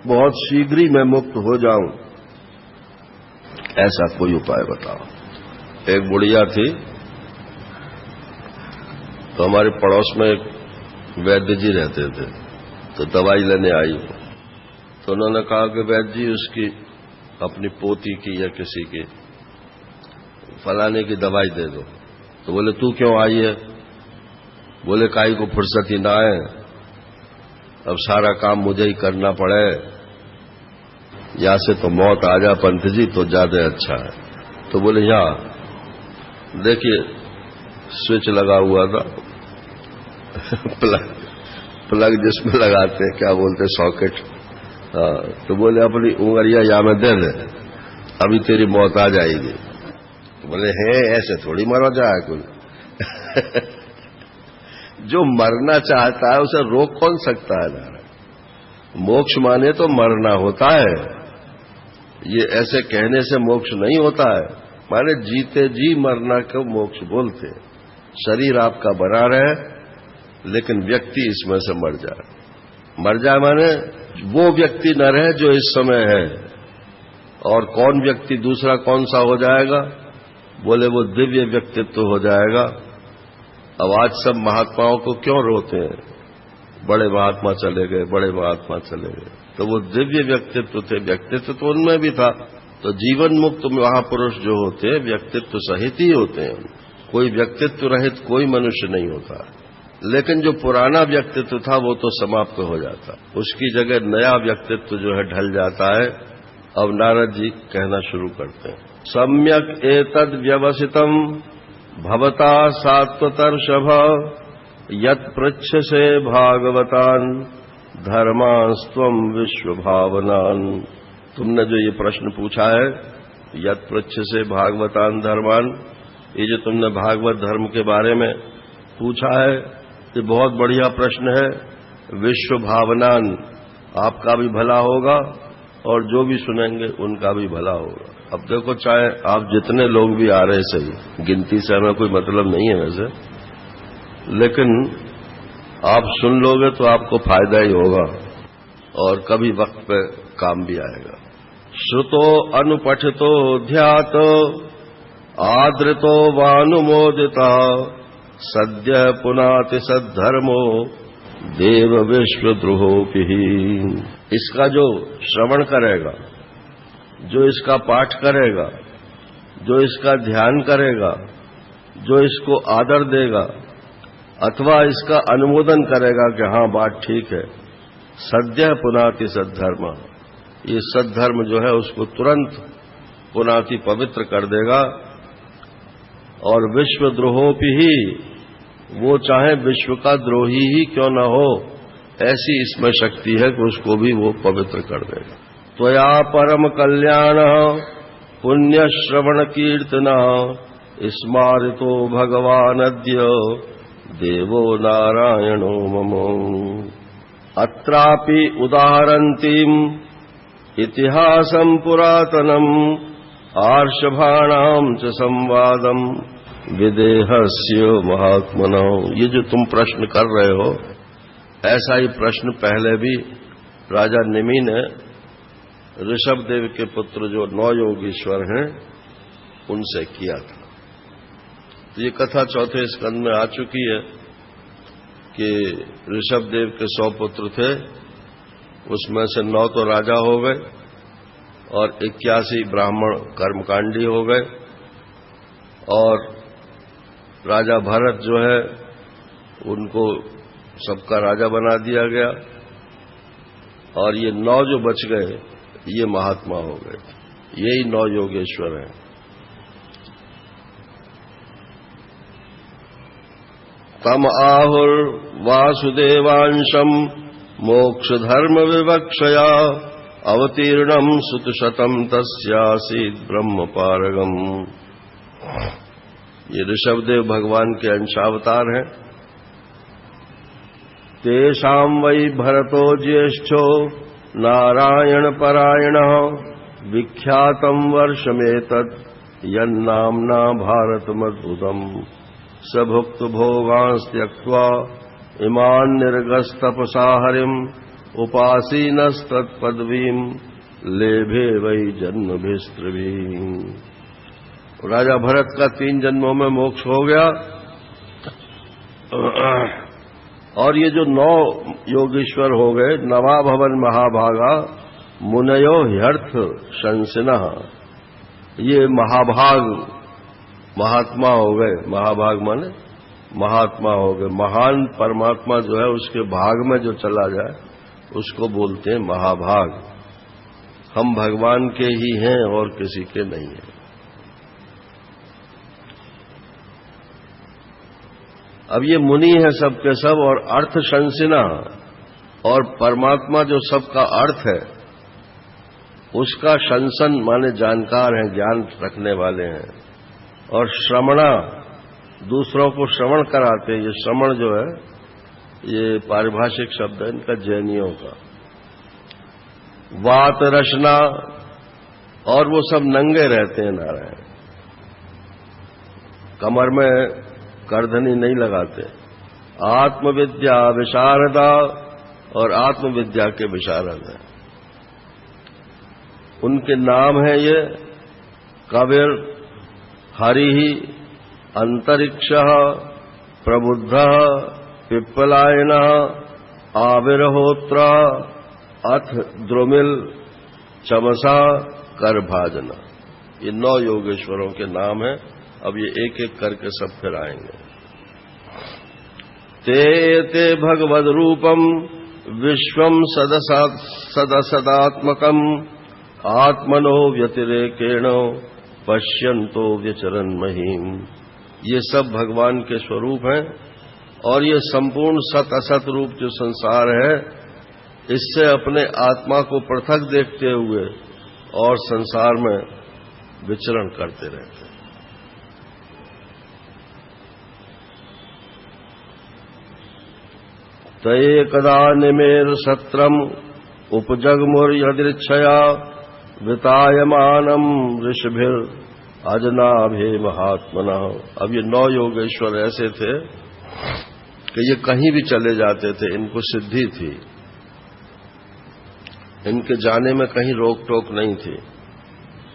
बहुत शीघ्र ही मैं मुक्त हो जाऊं, ऐसा कोई उपाय बताओ। एक बुढ़िया थी, तो हमारे पड़ोस में एक वैद्य जी रहते थे, तो दवाई लेने आई। तो उन्होंने कहा कि वैद्य जी उसकी अपनी पोती की या किसी की फलाने की दवाई दे दो। तो बोले तू क्यों आई है? बोले काई को फुर्सत ही ना आए, अब सारा काम मुझे ही करना पड़े, या से तो मौत आ जा पंथ जी तो ज्यादा अच्छा है। तो बोले यहां देखिए स्विच लगा हुआ था, प्लग जिसमें लगाते हैं, क्या बोलते हैं, सॉकेट। हाँ, तो बोले अपनी उंगलियां या में दे दे, अभी तेरी मौत आ जाएगी। तो बोले है ऐसे थोड़ी मरा जाए कोई। जो मरना चाहता है उसे रोक कौन सकता है नारायण? मोक्ष माने तो मरना होता है, ये ऐसे कहने से मोक्ष नहीं होता है। माने जीते जी मरना को मोक्ष बोलते। शरीर आपका बना रहे लेकिन व्यक्ति इसमें से मर जाए। मर जाए माने वो व्यक्ति न रहे जो इस समय है। और कौन व्यक्ति दूसरा कौन सा हो जाएगा? बोले वो दिव्य व्यक्तित्व हो जाएगा। अब आज सब महात्माओं को क्यों रोते हैं? बड़े महात्मा चले गए, बड़े महात्मा चले गए। तो वो दिव्य व्यक्तित्व थे, व्यक्तित्व तो उनमें भी था। तो जीवन मुक्त महापुरुष जो होते हैं व्यक्तित्व सहित ही होते हैं। कोई व्यक्तित्व रहित कोई मनुष्य नहीं होता। लेकिन जो पुराना व्यक्तित्व था वो तो समाप्त हो जाता, उसकी जगह नया व्यक्तित्व जो है ढल जाता है। अब नारद जी कहना शुरू करते हैं। सम्यक एतद् व्यवसितम् भवता सात्वतर्षभ यत् पृच्छसे भागवतान् धर्मास्त्वं विश्वभावनान्। तुमने जो ये प्रश्न पूछा है, यत् पृच्छसे भागवतान् धर्मान्, ये जो तुमने भागवत धर्म के बारे में पूछा है, ये बहुत बढ़िया प्रश्न है। विश्व भावनान, आपका भी भला होगा और जो भी सुनेंगे उनका भी भला होगा। अब देखो, चाहे आप जितने लोग भी आ रहे सही, गिनती से हमें कोई मतलब नहीं है वैसे, लेकिन आप सुन लोगे तो आपको फायदा ही होगा और कभी वक्त पे काम भी आएगा। श्रुतो अनुपठितो ध्यात आदृतो वानुमोदिता सद्य पुनाति सद्धर्मो देव विश्वद्रोहोपि। इसका जो श्रवण करेगा, जो इसका पाठ करेगा, जो इसका ध्यान करेगा, जो इसको आदर देगा अथवा इसका अनुमोदन करेगा कि हाँ बात ठीक है, सद्य पुनाति सद्धर्म, ये सद्धर्म जो है उसको तुरंत पुनाति पवित्र कर देगा। और विश्वद्रोहोपि ही, वो चाहे विश्व का द्रोही ही क्यों न हो, ऐसी इसमें शक्ति है कि उसको भी वो पवित्र कर देगा। त्वया परम कल्याण पुण्य श्रवण कीर्तना स्मारितो भगवान अद्य देवो नारायणो मम। अत्रापि उदाहरन्तीम् इतिहासं पुरातनम् आर्षभाणां च संवादम् विदेहस्य महात्मनो। ये जो तुम प्रश्न कर रहे हो, ऐसा ही प्रश्न पहले भी राजा निमि ने ऋषभदेव के पुत्र जो 9 योगीश्वर हैं उनसे किया था। तो ये कथा चौथे स्कंद में आ चुकी है कि ऋषभदेव के 100 पुत्र थे, उसमें से 9 तो राजा हो गए और 81 ब्राह्मण कर्मकांडी हो गए। और राजा भरत जो है उनको सबका राजा बना दिया गया और ये 9 जो बच गए ये महात्मा हो गए। यही 9 योगेश्वर हैं। तम आहुर वासुदेवांशम मोक्ष धर्म विवक्षया अवतीर्णम सुतशतम तस्यासीत् ब्रह्म पारगम। ये ऋषभदेव भगवान के अंशावतार हैं। तेषां वै भरतो ज्येष्ठो नारायण परायणः विख्यातं वर्षमेतत् यन्नाम्ना भारतमद्भुतम्। स भुक्त भोगांस् त्यक्त्वा इमान् निर्गस्तपसा हरिम् उपासीनस्तत्पदवीम् लेभे वै जन्मभिस्त्रिभिः। राजा भरत का 3 जन्मों में मोक्ष हो गया। और ये जो 9 योगीश्वर हो गए, नवा भवन महाभागा मुनयो ह्यर्थ शंसिनः, ये महाभाग महात्मा हो गए। महाभाग माने महात्मा हो गए। महान परमात्मा जो है उसके भाग में जो चला जाए उसको बोलते हैं महाभाग। हम भगवान के ही हैं और किसी के नहीं हैं। अब ये मुनि है सबके सब और अर्थ शंसिना, और परमात्मा जो सबका अर्थ है उसका शंसन माने जानकार हैं, ज्ञान रखने वाले हैं। और श्रवणा, दूसरों को श्रवण कराते हैं। ये श्रवण जो है ये पारिभाषिक शब्द है इनका जैनियों का। वात रचना, और वो सब नंगे रहते हैं नारायण, कमर में करधनी नहीं लगाते। आत्मविद्या विशारदा और आत्मविद्या के विशारद हैं। उनके नाम है ये कविर, हरि, अंतरिक्ष, प्रबुद्ध, पिप्पलायन, आविर्होत्र, अथ द्रुमिल, चमसा, करभाजन। ये 9 योगेश्वरों के नाम हैं। अब ये एक एक करके सब फिर आएंगे। ते ते भगवद रूपम विश्वम सदसदात्मकम आत्मनो व्यतिरेकेण पश्यन्तो व्यचरन् महीम। ये सब भगवान के स्वरूप हैं और ये संपूर्ण सत असत रूप जो संसार है, इससे अपने आत्मा को पृथक देखते हुए और संसार में विचरण करते रहते हैं। तये कदा निमेर सत्रम उपजगमुर्यदृच्छया वितायमानम ऋषभिर अजनाभे महात्मना। अब ये 9 योगेश्वर ऐसे थे कि ये कहीं भी चले जाते थे, इनको सिद्धि थी, इनके जाने में कहीं रोक टोक नहीं थी।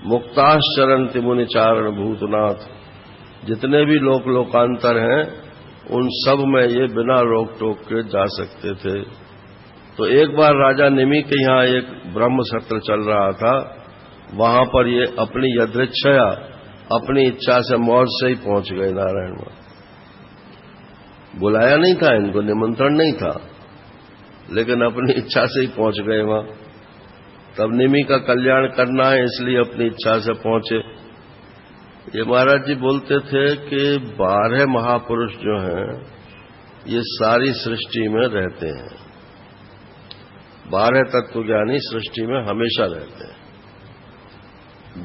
मुक्ताश्चरन्ति मुनिचारण भूतनाथ। जितने भी लोकांतर हैं उन सब में ये बिना रोक टोक के जा सकते थे। तो एक बार राजा निमि के यहाँ एक ब्रह्म सत्र चल रहा था, वहां पर ये अपनी यदृच्छया, अपनी इच्छा से मौज से ही पहुंच गए नारायण में। बुलाया नहीं था इनको, निमंत्रण नहीं था, लेकिन अपनी इच्छा से ही पहुंच गए वहां। तब निमि का कल्याण करना है इसलिए अपनी इच्छा से पहुंचे। ये महाराज जी बोलते थे कि 12 महापुरुष जो हैं ये सारी सृष्टि में रहते हैं। 12 तत्वज्ञानी सृष्टि में हमेशा रहते हैं।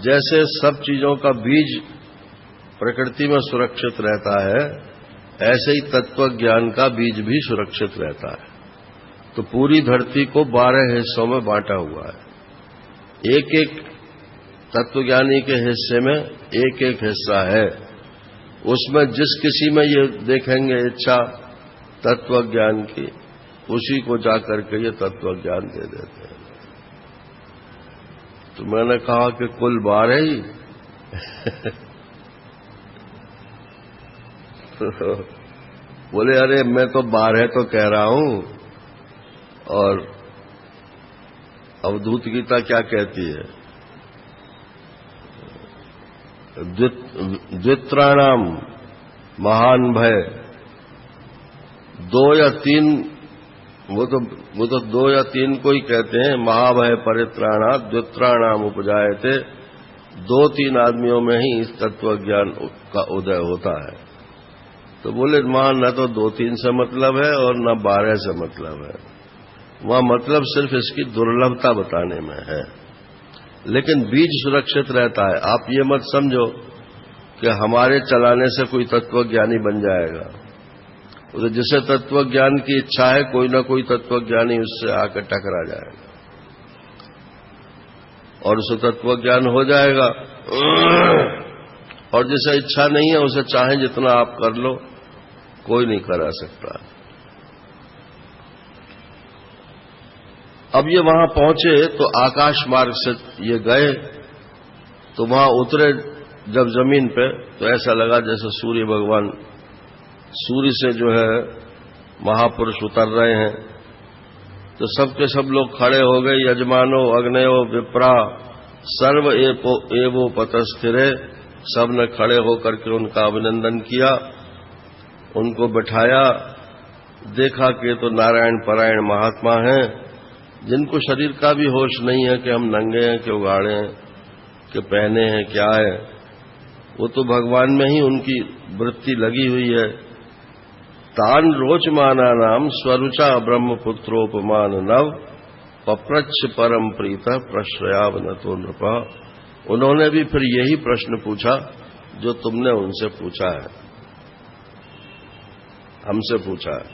जैसे सब चीजों का बीज प्रकृति में सुरक्षित रहता है, ऐसे ही तत्वज्ञान का बीज भी सुरक्षित रहता है। तो पूरी धरती को 12 हिस्सों में बांटा हुआ है। एक एक तत्वज्ञानी के हिस्से में एक एक हिस्सा है। उसमें जिस किसी में ये देखेंगे इच्छा तत्वज्ञान की, उसी को जाकर के ये तत्वज्ञान दे देते हैं। तो मैंने कहा कि कुल 12 ही तो बोले अरे मैं तो 12 तो कह रहा हूं, और अवधूत गीता क्या कहती है? द्वित्राणाम महान भय। 2 या 3, वो तो 2 या 3 को ही कहते हैं। महाभय परित्राणा द्वित्राणाम उपजायते। 2-3 आदमियों में ही इस तत्वज्ञान का उदय होता है। तो बोले वहां न तो 2-3 से मतलब है और न 12 से मतलब है। वहां मतलब सिर्फ इसकी दुर्लभता बताने में है, लेकिन बीज सुरक्षित रहता है। आप ये मत समझो कि हमारे चलाने से कोई तत्वज्ञानी बन जाएगा। तो जिसे तत्वज्ञान की इच्छा है, कोई ना कोई तत्वज्ञानी उससे आकर टकरा जाएगा और उसे तत्वज्ञान हो जाएगा। और जिसे इच्छा नहीं है, उसे चाहे जितना आप कर लो, कोई नहीं करा सकता। अब ये वहां पहुंचे तो आकाश मार्ग से ये गए, तो वहां उतरे जब जमीन पे, तो ऐसा लगा जैसे सूर्य भगवान सूर्य से जो है महापुरुष उतर रहे हैं। तो सबके सब लोग खड़े हो गए। यजमानो अग्नयो विप्रा सर्व एवो पतस्थिरे। सब ने खड़े होकर के उनका अभिनंदन किया, उनको बिठाया। देखा कि तो नारायण परायण महात्मा हैं, जिनको शरीर का भी होश नहीं है कि हम नंगे हैं कि उगाड़े हैं कि पहने हैं क्या है। वो तो भगवान में ही उनकी वृत्ति लगी हुई है। तान रोचमाना नाम स्वरुचा ब्रह्मपुत्रोपमान नव पप्रच्छ परम प्रीत प्रश्रयावनतो नृपा। उन्होंने भी फिर यही प्रश्न पूछा जो तुमने उनसे पूछा है, हमसे पूछा है।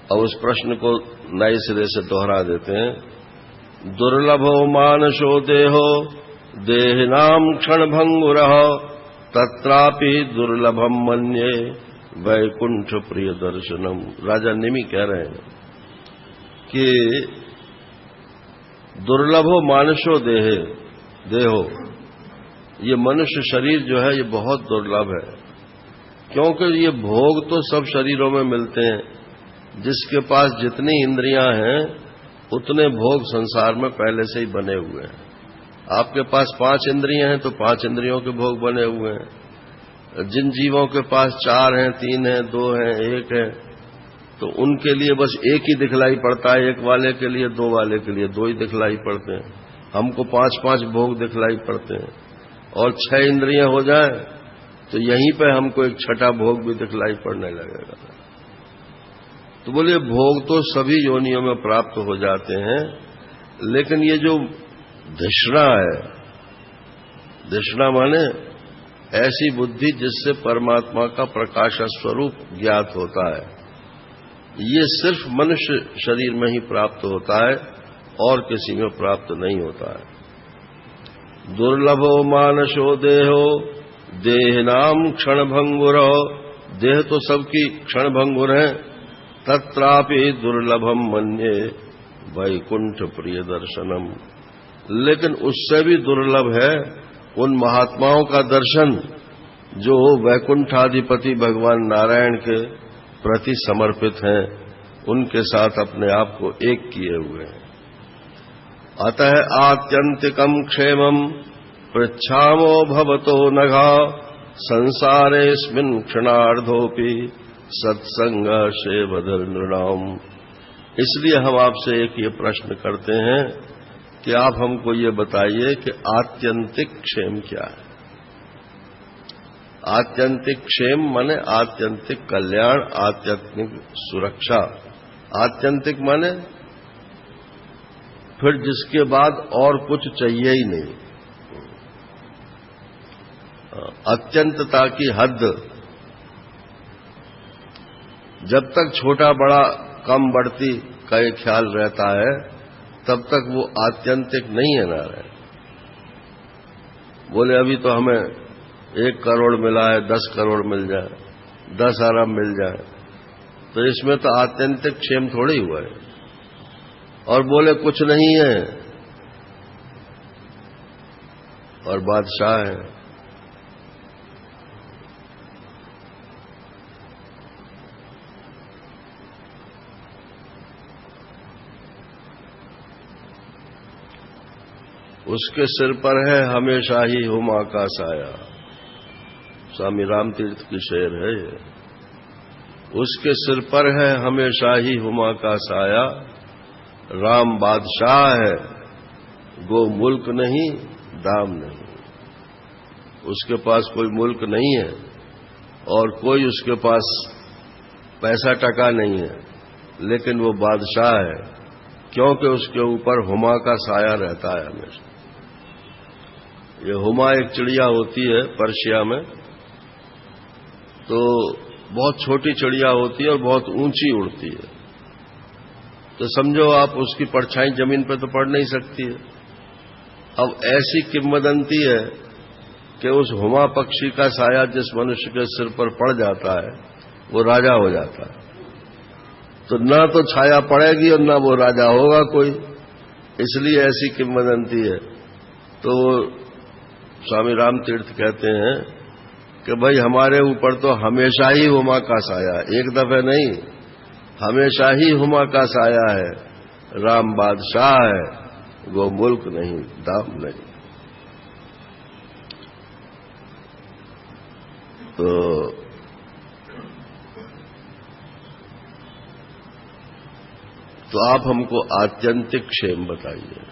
अब उस प्रश्न को नए सिरे से दोहरा देते हैं। दुर्लभो मानसो देहो देहिनाम क्षण भंगुरः तत्रापि दुर्लभम मन्ये वैकुंठ प्रिय दर्शनम। राजा निमि कह रहे हैं कि दुर्लभो मानुषो देहो, ये मनुष्य शरीर जो है ये बहुत दुर्लभ है, क्योंकि ये भोग तो सब शरीरों में मिलते हैं। जिसके पास जितनी इंद्रियां हैं उतने भोग संसार में पहले से ही बने हुए हैं। आपके पास 5 इंद्रियां हैं तो 5 इंद्रियों के भोग बने हुए हैं। जिन जीवों के पास 4 हैं, 3 हैं, 2 हैं, 1 है, तो उनके लिए बस एक ही दिखलाई पड़ता है, एक वाले के लिए, 2 वाले के लिए 2 ही दिखलाई पड़ते हैं। हमको 5-5 भोग दिखलाई पड़ते हैं, और 6 इंद्रियां हो जाए तो यहीं पे हमको एक छठा भोग भी दिखलाई पड़ने लगेगा। तो बोलिए भोग तो सभी योनियों में प्राप्त हो जाते हैं, लेकिन ये जो धिषणा है, धिषणा माने ऐसी बुद्धि जिससे परमात्मा का प्रकाश स्वरूप ज्ञात होता है, ये सिर्फ मनुष्य शरीर में ही प्राप्त होता है और किसी में प्राप्त नहीं होता है। दुर्लभो मानसो देहो देहनाम क्षणभंगुरो, देह तो सबकी क्षणभंगुर है। तत्रापि दुर्लभम मन्ये वैकुंठ प्रिय दर्शनम, लेकिन उससे भी दुर्लभ है उन महात्माओं का दर्शन जो वैकुंठाधिपति भगवान नारायण के प्रति समर्पित हैं, उनके साथ अपने आप को एक किए हुए हैं। अतः आत्यंतिकम क्षेमम पृच्छामो भवतो नघा संसारेस्मिन् क्षणार्धोपि सत्संग सेवधर्नृणाम। इसलिए हम आपसे एक ये प्रश्न करते हैं कि आप हमको ये बताइए कि आत्यंतिक क्षेम क्या है। आत्यंतिक क्षेम माने आत्यंतिक कल्याण, आत्यंतिक सुरक्षा। आत्यंतिक माने फिर जिसके बाद और कुछ चाहिए ही नहीं, अत्यंतता की हद। जब तक छोटा बड़ा कम बढ़ती का एक ख्याल रहता है तब तक वो आत्यंतिक नहीं है नारायण। बोले अभी तो हमें 1 करोड़ मिला है, 10 करोड़ मिल जाए, 10 अरब मिल जाए, तो इसमें तो आत्यंतिक क्षेम थोड़ी हुआ है। और बोले कुछ नहीं है और बादशाह है। उसके सिर पर है हमेशा ही हुमा का साया। स्वामी रामतीर्थ की शेर है ये। उसके सिर पर है हमेशा ही हुमा का साया, राम बादशाह है, गो मुल्क नहीं दाम नहीं। उसके पास कोई मुल्क नहीं है और कोई उसके पास पैसा टका नहीं है, लेकिन वो बादशाह है क्योंकि उसके ऊपर हुमा का साया रहता है हमेशा। ये हुमा एक चिड़िया होती है पर्शिया में, तो बहुत छोटी चिड़िया होती है और बहुत ऊंची उड़ती है। तो समझो आप उसकी परछाई जमीन पर तो पड़ नहीं सकती है। अब ऐसी किंवदंती है कि उस हुमा पक्षी का साया जिस मनुष्य के सिर पर पड़ जाता है वो राजा हो जाता है। तो न तो छाया पड़ेगी और न वो राजा होगा कोई, इसलिए ऐसी किंवदंती है। तो स्वामी रामतीर्थ कहते हैं कि भाई हमारे ऊपर तो हमेशा ही हुमा का साया, एक दफे नहीं, हमेशा ही हुमा का साया है। राम बादशाह है, वो मुल्क नहीं दाम नहीं। तो आप हमको आत्यंतिक क्षेम बताइए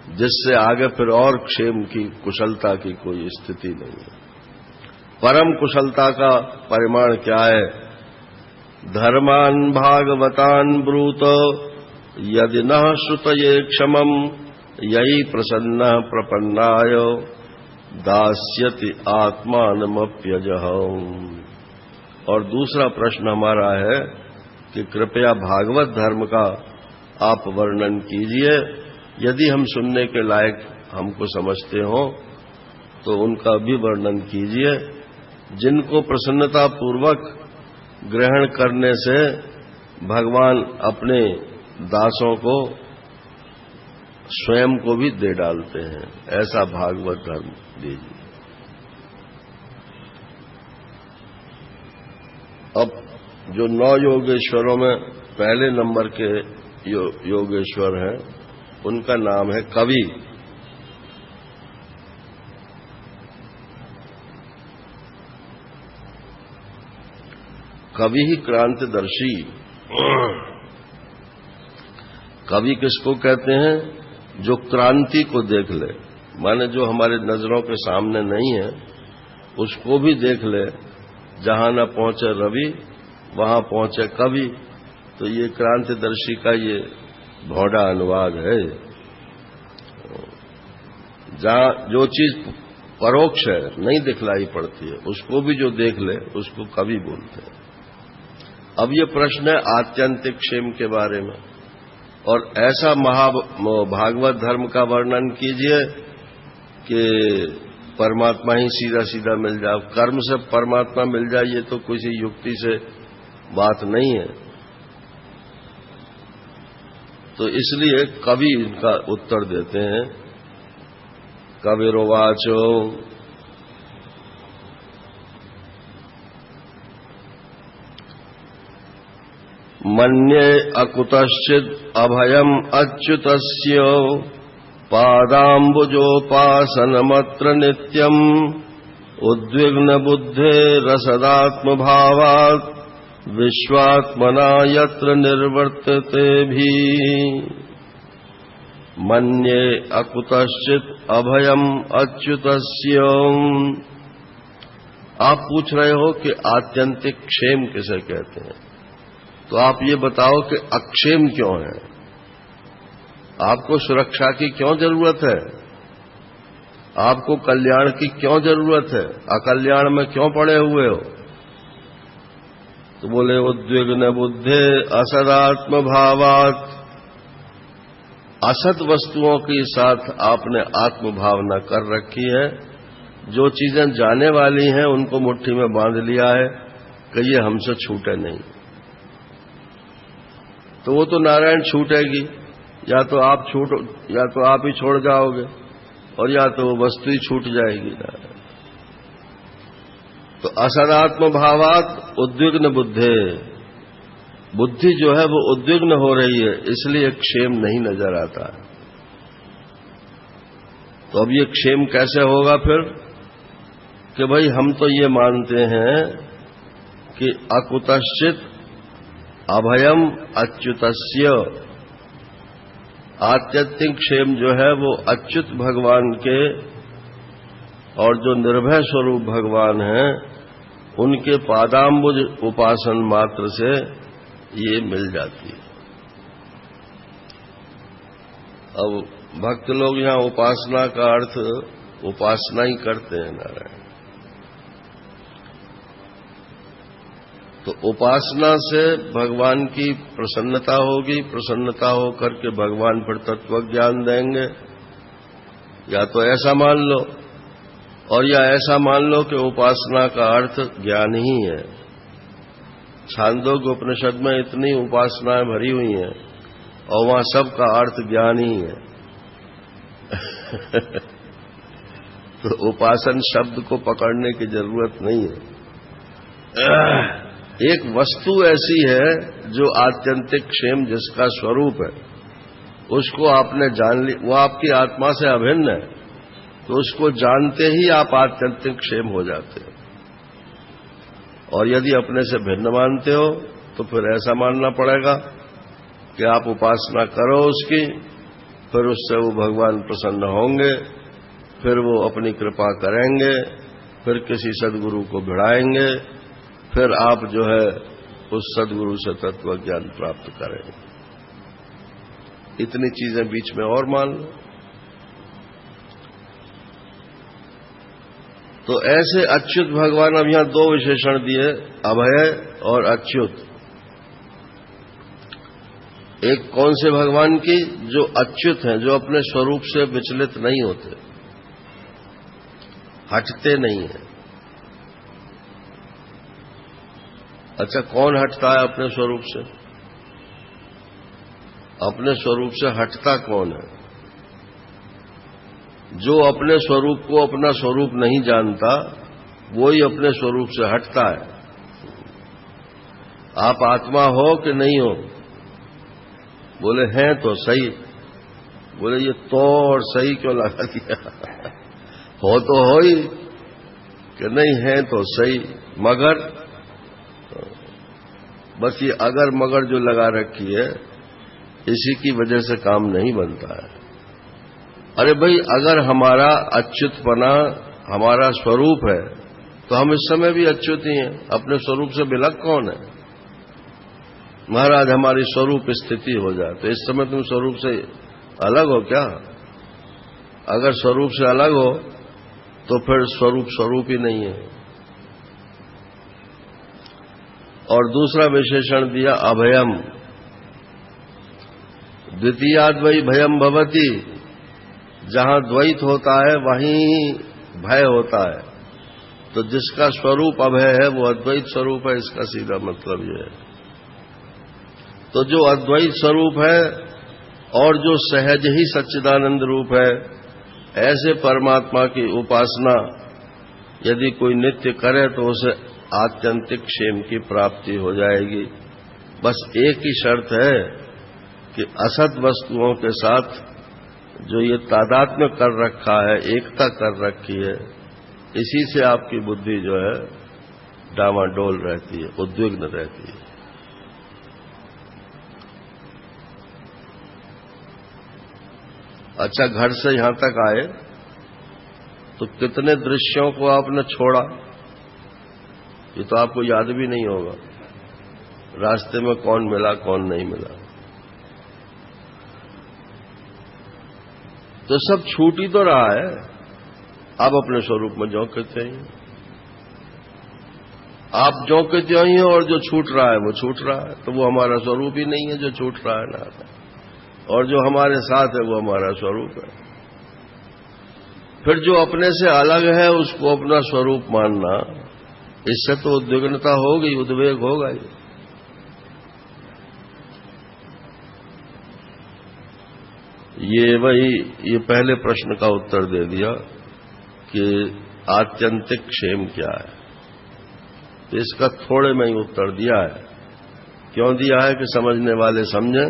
जिससे आगे फिर और क्षेम की कुशलता की कोई स्थिति नहीं है। परम कुशलता का परिमाण क्या है? धर्मान भागवतान ब्रूत यदि न श्रुतये क्षमम यही प्रसन्न प्रपन्नाय दास्यति आत्मानमप्यजः। और दूसरा प्रश्न हमारा है कि कृपया भागवत धर्म का आप वर्णन कीजिए। यदि हम सुनने के लायक हमको समझते हो तो उनका भी वर्णन कीजिए, जिनको प्रसन्नतापूर्वक ग्रहण करने से भगवान अपने दासों को स्वयं को भी दे डालते हैं। ऐसा भागवत धर्म दीजिए। अब जो 9 योगेश्वरों में पहले नंबर के योगेश्वर हैं, उनका नाम है कवि। कवि ही क्रांतिदर्शी। कवि किसको कहते हैं? जो क्रांति को देख ले, माने जो हमारे नजरों के सामने नहीं है उसको भी देख ले। जहां न पहुंचे रवि वहां पहुंचे कवि। तो ये क्रांतिदर्शी का ये भौड़ा अनुवाद है। जहां जो चीज परोक्ष है, नहीं दिखलाई पड़ती है, उसको भी जो देख ले उसको कवि बोलते हैं। अब ये प्रश्न है आत्यंतिक क्षेम के बारे में, और ऐसा भागवत धर्म का वर्णन कीजिए कि परमात्मा ही सीधा सीधा मिल जाए। कर्म से परमात्मा मिल जाए ये तो किसी युक्ति से बात नहीं है। तो इसलिए कवि इनका उत्तर देते हैं। कविरोवाचो मन्ये अकुतश्चित् अभयम् अच्युतस्य पादाम्बुजोपासनमत्र नित्यम् उद्विग्न बुद्धेरसदात्मभावात् विश्वात्मना यत्र निर्वर्तते भी। मन्ये अकुतश्चित् अभयम् अच्युतस्य। आप पूछ रहे हो कि आत्यंतिक क्षेम किसे कहते हैं, तो आप ये बताओ कि अक्षेम क्यों है? आपको सुरक्षा की क्यों जरूरत है? आपको कल्याण की क्यों जरूरत है? अकल्याण में क्यों पड़े हुए हो? तो बोले उद्विग्न बुद्धे असदात्म भावात्। असत वस्तुओं के साथ आपने आत्म भावना कर रखी है। जो चीजें जाने वाली हैं उनको मुट्ठी में बांध लिया है कि ये हमसे छूटे नहीं। तो वो तो नारायण छूटेगी, या तो आप ही छोड़ जाओगे, और या तो वो वस्तु ही छूट जाएगी। तो असदात्म भावात् उद्विग्न बुद्धे। बुद्धि जो है वो उद्विग्न हो रही है, इसलिए क्षेम नहीं नजर आता। तो अब ये क्षेम कैसे होगा फिर? कि भाई हम तो ये मानते हैं कि अकुतश्चित् अभयम् अच्युतस्य। आत्यंतिक क्षेम जो है वो अच्युत भगवान के और जो निर्भय स्वरूप भगवान हैं उनके पादाम्बुज उपासन मात्र से ये मिल जाती है। अब भक्त लोग यहां उपासना का अर्थ उपासना ही करते हैं नारायण। तो उपासना से भगवान की प्रसन्नता होगी, प्रसन्नता होकर के भगवान पर तत्व ज्ञान देंगे। या तो ऐसा मान लो, और या ऐसा मान लो कि उपासना का अर्थ ज्ञान ही है। छांदोग्य उपनिषद में इतनी उपासनाएं भरी हुई हैं और वहां सबका अर्थ ज्ञान ही है। तो उपासन शब्द को पकड़ने की जरूरत नहीं है। एक वस्तु ऐसी है जो आत्यंतिक क्षेम जिसका स्वरूप है, उसको आपने जान ली, वो आपकी आत्मा से अभिन्न है, तो उसको जानते ही आप आत्यंतिक क्षेम हो जाते हो। और यदि अपने से भिन्न मानते हो तो फिर ऐसा मानना पड़ेगा कि आप उपासना करो उसकी, फिर उससे वो भगवान प्रसन्न होंगे, फिर वो अपनी कृपा करेंगे, फिर किसी सद्गुरु को भिड़ाएंगे, फिर आप जो है उस सद्गुरु से तत्व ज्ञान प्राप्त करेंगे। इतनी चीजें बीच में और मान लो। तो ऐसे अच्युत भगवान, अब यहां 2 विशेषण दिए, अभय और अच्युत। एक कौन से भगवान की? जो अच्युत हैं, जो अपने स्वरूप से विचलित नहीं होते। हटते नहीं हैं। अच्छा, कौन हटता है अपने स्वरूप से? अपने स्वरूप से हटता कौन है? जो अपने स्वरूप को अपना स्वरूप नहीं जानता, वो ही अपने स्वरूप से हटता है। आप आत्मा हो कि नहीं हो? बोले हैं तो सही। बोले ये तो और सही क्यों लगा दिया? हो तो हो ही, कि नहीं है तो सही, मगर बस ये अगर मगर जो लगा रखी है, इसी की वजह से काम नहीं बनता है। अरे भाई, अगर हमारा अच्युतपना हमारा स्वरूप है तो हम इस समय भी अच्युत ही हैं। अपने स्वरूप से बिलक कौन है? महाराज, हमारी स्वरूप स्थिति हो जाए तो इस समय तुम स्वरूप से अलग हो क्या? अगर स्वरूप से अलग हो तो फिर स्वरूप स्वरूप ही नहीं है। और दूसरा विशेषण दिया अभयम। द्वितीयाद्वै भयम भवति। जहां द्वैत होता है वहीं भय होता है। तो जिसका स्वरूप अभय है वो अद्वैत स्वरूप है, इसका सीधा मतलब ये है। तो जो अद्वैत स्वरूप है और जो सहज ही सच्चिदानंद रूप है, ऐसे परमात्मा की उपासना यदि कोई नित्य करे तो उसे आत्यंतिक क्षेम की प्राप्ति हो जाएगी। बस एक ही शर्त है कि असत वस्तुओं के साथ जो ये तादात्म्य कर रखा है, एकता कर रखी है, इसी से आपकी बुद्धि जो है डामाडोल रहती है, उद्विग्न रहती है। अच्छा, घर से यहां तक आए तो कितने दृश्यों को आपने छोड़ा, ये तो आपको याद भी नहीं होगा। रास्ते में कौन मिला कौन नहीं मिला, तो सब छूट ही तो रहा है। आप अपने स्वरूप में ज्यों के त्यों ही, आप ज्यों के त्यों ही, और जो छूट रहा है वो छूट रहा है। तो वो हमारा स्वरूप ही नहीं है जो छूट रहा है ना, और जो हमारे साथ है वो हमारा स्वरूप है। फिर जो अपने से अलग है उसको अपना स्वरूप मानना, इससे तो उद्विग्नता होगी, उद्वेग होगा ही। ये पहले प्रश्न का उत्तर दे दिया कि आत्यंतिक क्षेम क्या है। तो इसका थोड़े में ही उत्तर दिया है। क्यों दिया है? कि समझने वाले समझें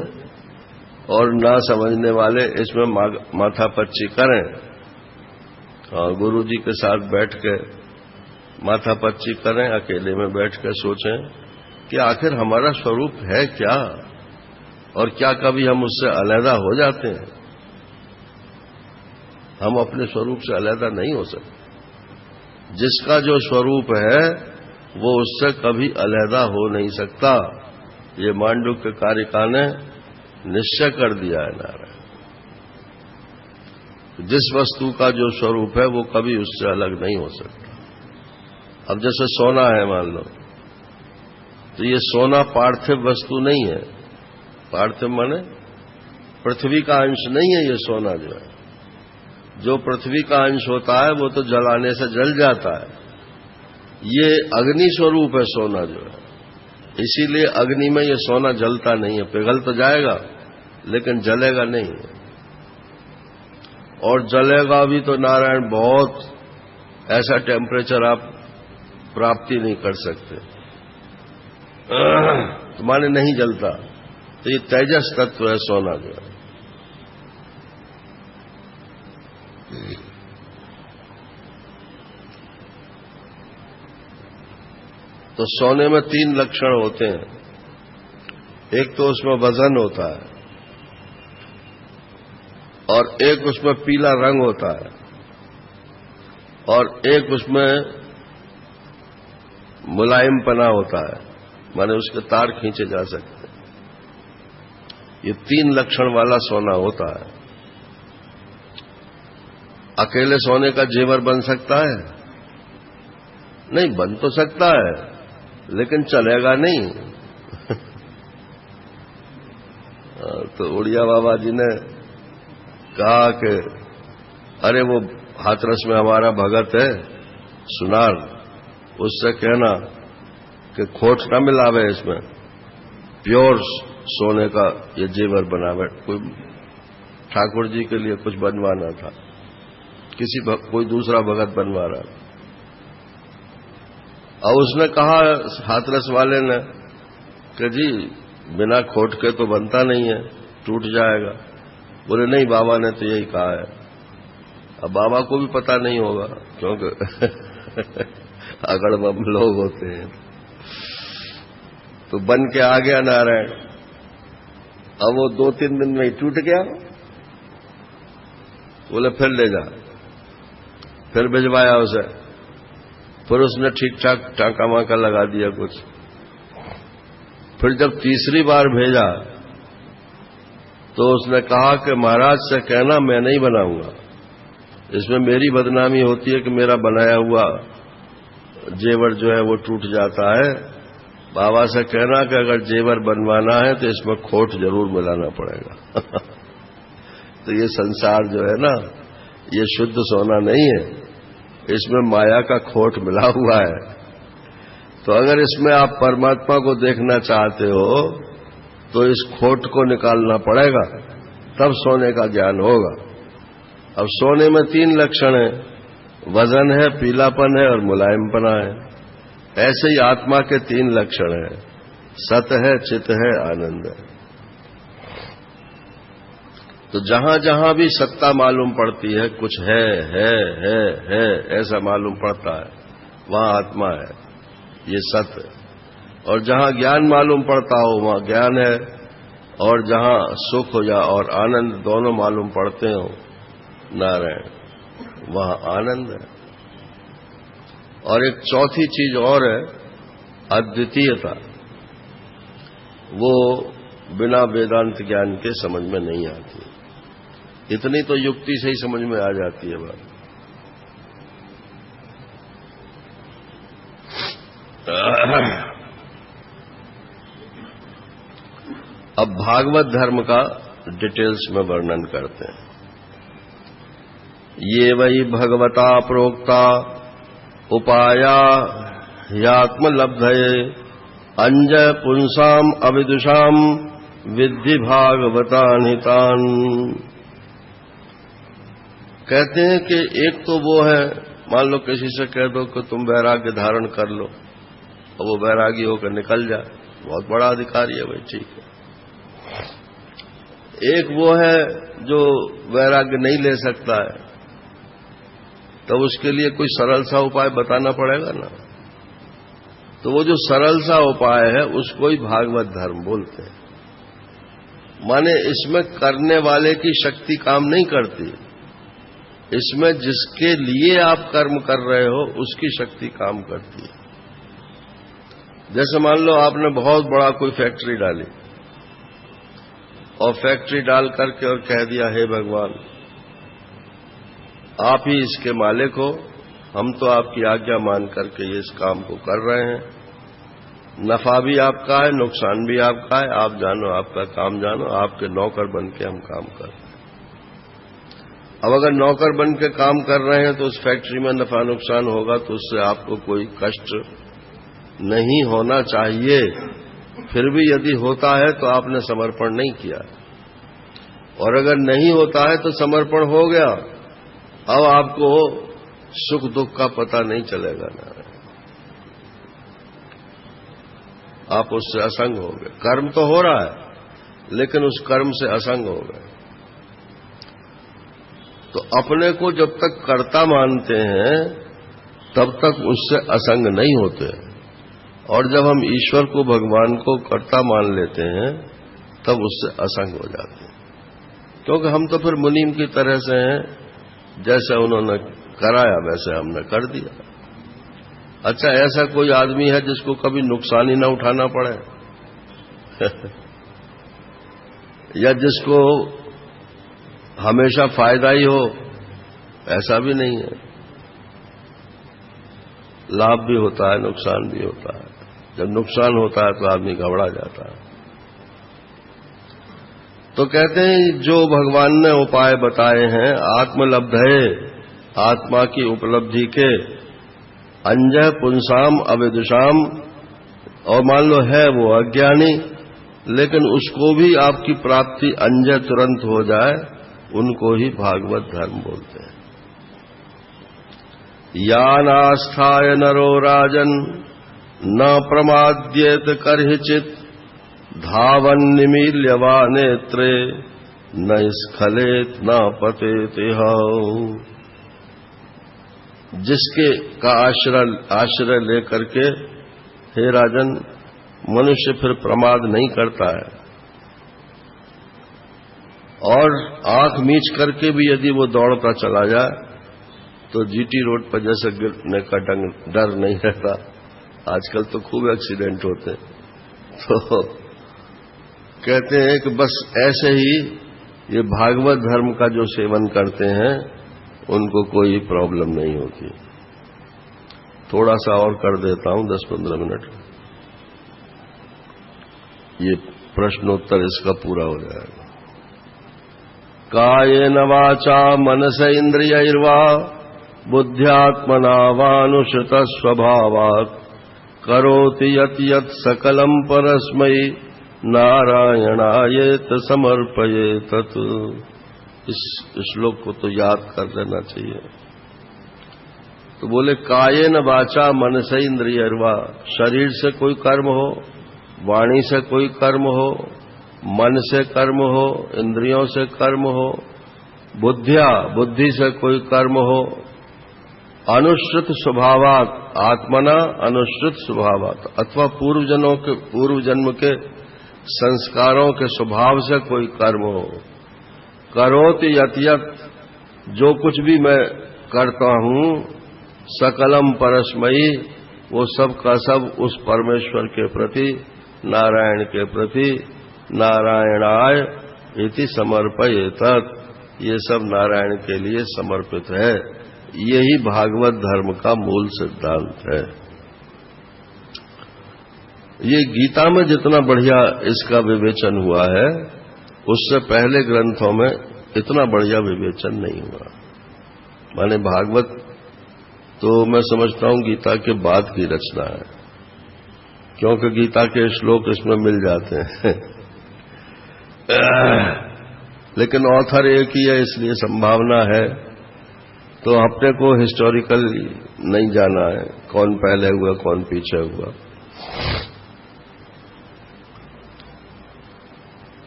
और ना समझने वाले इसमें माथापच्ची करें। और गुरु जी के साथ बैठ के माथापच्ची करें, अकेले में बैठ के सोचें कि आखिर हमारा स्वरूप है क्या, और क्या कभी हम उससे अलहदा हो जाते हैं? हम अपने स्वरूप से अलहदा नहीं हो सकते। जिसका जो स्वरूप है वो उससे कभी अलहदा हो नहीं सकता। ये मांडुक्य कारिका ने निश्चय कर दिया है नारायण। जिस वस्तु का जो स्वरूप है वो कभी उससे अलग नहीं हो सकता। अब जैसे सोना है मान लो, तो ये सोना पार्थिव वस्तु नहीं है। पार्थिव माने पृथ्वी का अंश नहीं है। ये सोना जो है, जो पृथ्वी का अंश होता है वो तो जलाने से जल जाता है। ये अग्नि स्वरूप है सोना जो है, इसीलिए अग्नि में ये सोना जलता नहीं है। पिघल तो जाएगा लेकिन जलेगा नहीं, और जलेगा भी तो नारायण बहुत ऐसा टेम्परेचर आप प्राप्ति नहीं कर सकते, तो माने नहीं जलता। तो ये तेजस तत्व है सोना जो है। तो सोने में 3 लक्षण होते हैं। एक तो उसमें वजन होता है, और एक उसमें पीला रंग होता है, और एक उसमें मुलायमपना होता है, माने उसके तार खींचे जा सकते हैं। ये 3 लक्षण वाला सोना होता है। अकेले सोने का जेवर बन सकता है? नहीं, बन तो सकता है लेकिन चलेगा नहीं। तो उड़िया बाबा जी ने कहा कि अरे वो हाथरस में हमारा भगत है सुनार, उससे कहना कि खोट न मिलावे, इसमें प्योर सोने का ये जेवर बनावे। कोई ठाकुर जी के लिए कुछ बनवाना था, कोई दूसरा भगत बनवा रहा था। और उसने कहा हाथरस वाले ने कि जी बिना खोट के तो बनता नहीं है, टूट जाएगा। बोले नहीं, बाबा ने तो यही कहा है। अब बाबा को भी पता नहीं होगा, क्योंकि अगड़बम लोग होते हैं। तो बन के आ गया नारायण। अब वो 2-3 दिन में ही टूट गया। बोले फिर ले जा, फिर भिजवाया उसे, फिर उसने ठीक ठाक टांका माका लगा दिया कुछ। फिर जब तीसरी बार भेजा तो उसने कहा कि महाराज से कहना मैं नहीं बनाऊंगा, इसमें मेरी बदनामी होती है कि मेरा बनाया हुआ जेवर जो है वो टूट जाता है। बाबा से कहना कि अगर जेवर बनवाना है तो इसमें खोट जरूर मिलाना पड़ेगा। तो ये संसार जो है ना, ये शुद्ध सोना नहीं है, इसमें माया का खोट मिला हुआ है। तो अगर इसमें आप परमात्मा को देखना चाहते हो तो इस खोट को निकालना पड़ेगा, तब सोने का ज्ञान होगा। अब सोने में 3 लक्षण है, वजन है, पीलापन है और मुलायमपना है। ऐसे ही आत्मा के 3 लक्षण है, सत है, चित है, आनंद है। तो जहां जहां भी सत्ता मालूम पड़ती है, कुछ है ऐसा मालूम पड़ता है, वहां आत्मा है, ये सत्य है। और जहां ज्ञान मालूम पड़ता हो वहां ज्ञान है, और जहां सुख या और आनंद दोनों मालूम पड़ते हो नारायण, वहां आनंद है। और एक चौथी चीज और है, अद्वितीयता। वो बिना वेदांत ज्ञान के समझ में नहीं आती। इतनी तो युक्ति से ही समझ में आ जाती है बात। अब भागवत धर्म का डिटेल्स में वर्णन करते हैं। ये वही भगवता प्रोक्ता उपाया ह्यात्मलब्धये अंजय पुंसाम अविदुषाम विद्धि भागवतान्हितान्। कहते हैं कि एक तो वो है, मान लो किसी से कह दो कि तुम वैराग्य धारण कर लो, और वो वैरागी होकर निकल जाए, बहुत बड़ा अधिकारी है भाई, ठीक है। एक वो है जो वैराग्य नहीं ले सकता है, तो उसके लिए कोई सरल सा उपाय बताना पड़ेगा ना। तो वो जो सरल सा उपाय है उसको ही भागवत धर्म बोलते हैं। माने इसमें करने वाले की शक्ति काम नहीं करती, इसमें जिसके लिए आप कर्म कर रहे हो उसकी शक्ति काम करती है। जैसे मान लो आपने बहुत बड़ा कोई फैक्ट्री डाली, और फैक्ट्री डाल करके और कह दिया, हे भगवान आप ही इसके मालिक हो, हम तो आपकी आज्ञा मान करके ये इस काम को कर रहे हैं, नफा भी आपका है, नुकसान भी आपका है, आप जानो, आपका काम जानो, आपके नौकर बन के हम काम कर रहे हैं। अब अगर नौकर बन के काम कर रहे हैं तो उस फैक्ट्री में नफा नुकसान होगा तो उससे आपको कोई कष्ट नहीं होना चाहिए। फिर भी यदि होता है तो आपने समर्पण नहीं किया, और अगर नहीं होता है तो समर्पण हो गया, अब आपको सुख दुख का पता नहीं चलेगा ना, आप उससे असंग हो गए। कर्म तो हो रहा है लेकिन उस कर्म से असंग हो गए। तो अपने को जब तक कर्ता मानते हैं तब तक उससे असंग नहीं होते, और जब हम ईश्वर को, भगवान को कर्ता मान लेते हैं तब उससे असंग हो जाते हैं। क्योंकि हम तो फिर मुनीम की तरह से हैं, जैसे उन्होंने कराया वैसे हमने कर दिया। अच्छा, ऐसा कोई आदमी है जिसको कभी नुकसान ही ना उठाना पड़े या जिसको हमेशा फायदा ही हो? ऐसा भी नहीं है, लाभ भी होता है, नुकसान भी होता है। जब नुकसान होता है तो आदमी घबरा जाता है। तो कहते हैं जो भगवान ने उपाय बताए हैं, आत्मलब्धये आत्मा की उपलब्धि के अंजः पुंसाम अविदुषाम, और मान लो है वो अज्ञानी, लेकिन उसको भी आपकी प्राप्ति अंजः तुरंत हो जाए, उनको ही भागवत धर्म बोलते हैं। यानास्थाय नरो राजन न प्रमाद्येत कर्हिचित, धावन निमील्य वा नेत्रे न स्खलेत न पतेत हौ। जिसके का आश्रय लेकर के हे राजन मनुष्य फिर प्रमाद नहीं करता है, और आंख मीच करके भी यदि वो दौड़ता चला जाए तो जीटी रोड पर जैसे गिरने का डर नहीं रहता। आजकल तो खूब एक्सीडेंट होते हैं, तो कहते हैं कि बस ऐसे ही ये भागवत धर्म का जो सेवन करते हैं उनको कोई प्रॉब्लम नहीं होती। थोड़ा सा और कर देता हूं, 10-15 मिनट, ये प्रश्नोत्तर इसका पूरा हो जाएगा। कायेन वाचा मनस इंद्रियैर्वा बुद्ध्यात्मना वानुसृत स्वभावात् करोति यत् यत् सकलं परस्मै नारायणायेत समर्पयेत। इस श्लोक को तो याद कर लेना चाहिए। तो बोले कायेन वाचा मनस इंद्रियैर्वा, शरीर से कोई कर्म हो, वाणी से कोई कर्म हो, मन से कर्म हो, इंद्रियों से कर्म हो, बुद्धि से कोई कर्म हो, अनुश्रुत स्वभावात्, आत्मना अनुश्रुत स्वभावात्, अथवा पूर्व जन्म के संस्कारों के स्वभाव से कोई कर्म हो, करोति यत् यत्, जो कुछ भी मैं करता हूं, सकलम परस्मयी, वो सब का सब उस परमेश्वर के प्रति, नारायण के प्रति, नारायणाय इति समर्पयेत, ये सब नारायण के लिए समर्पित है। यही भागवत धर्म का मूल सिद्धांत है। ये गीता में जितना बढ़िया इसका विवेचन हुआ है, उससे पहले ग्रंथों में इतना बढ़िया विवेचन नहीं हुआ। माने भागवत तो मैं समझता हूं गीता के बाद की रचना है, क्योंकि गीता के श्लोक इसमें मिल जाते हैं। लेकिन ऑथर एक ही है, इसलिए संभावना है, तो अपने को हिस्टोरिकल नहीं जाना है, कौन पहले हुआ कौन पीछे हुआ।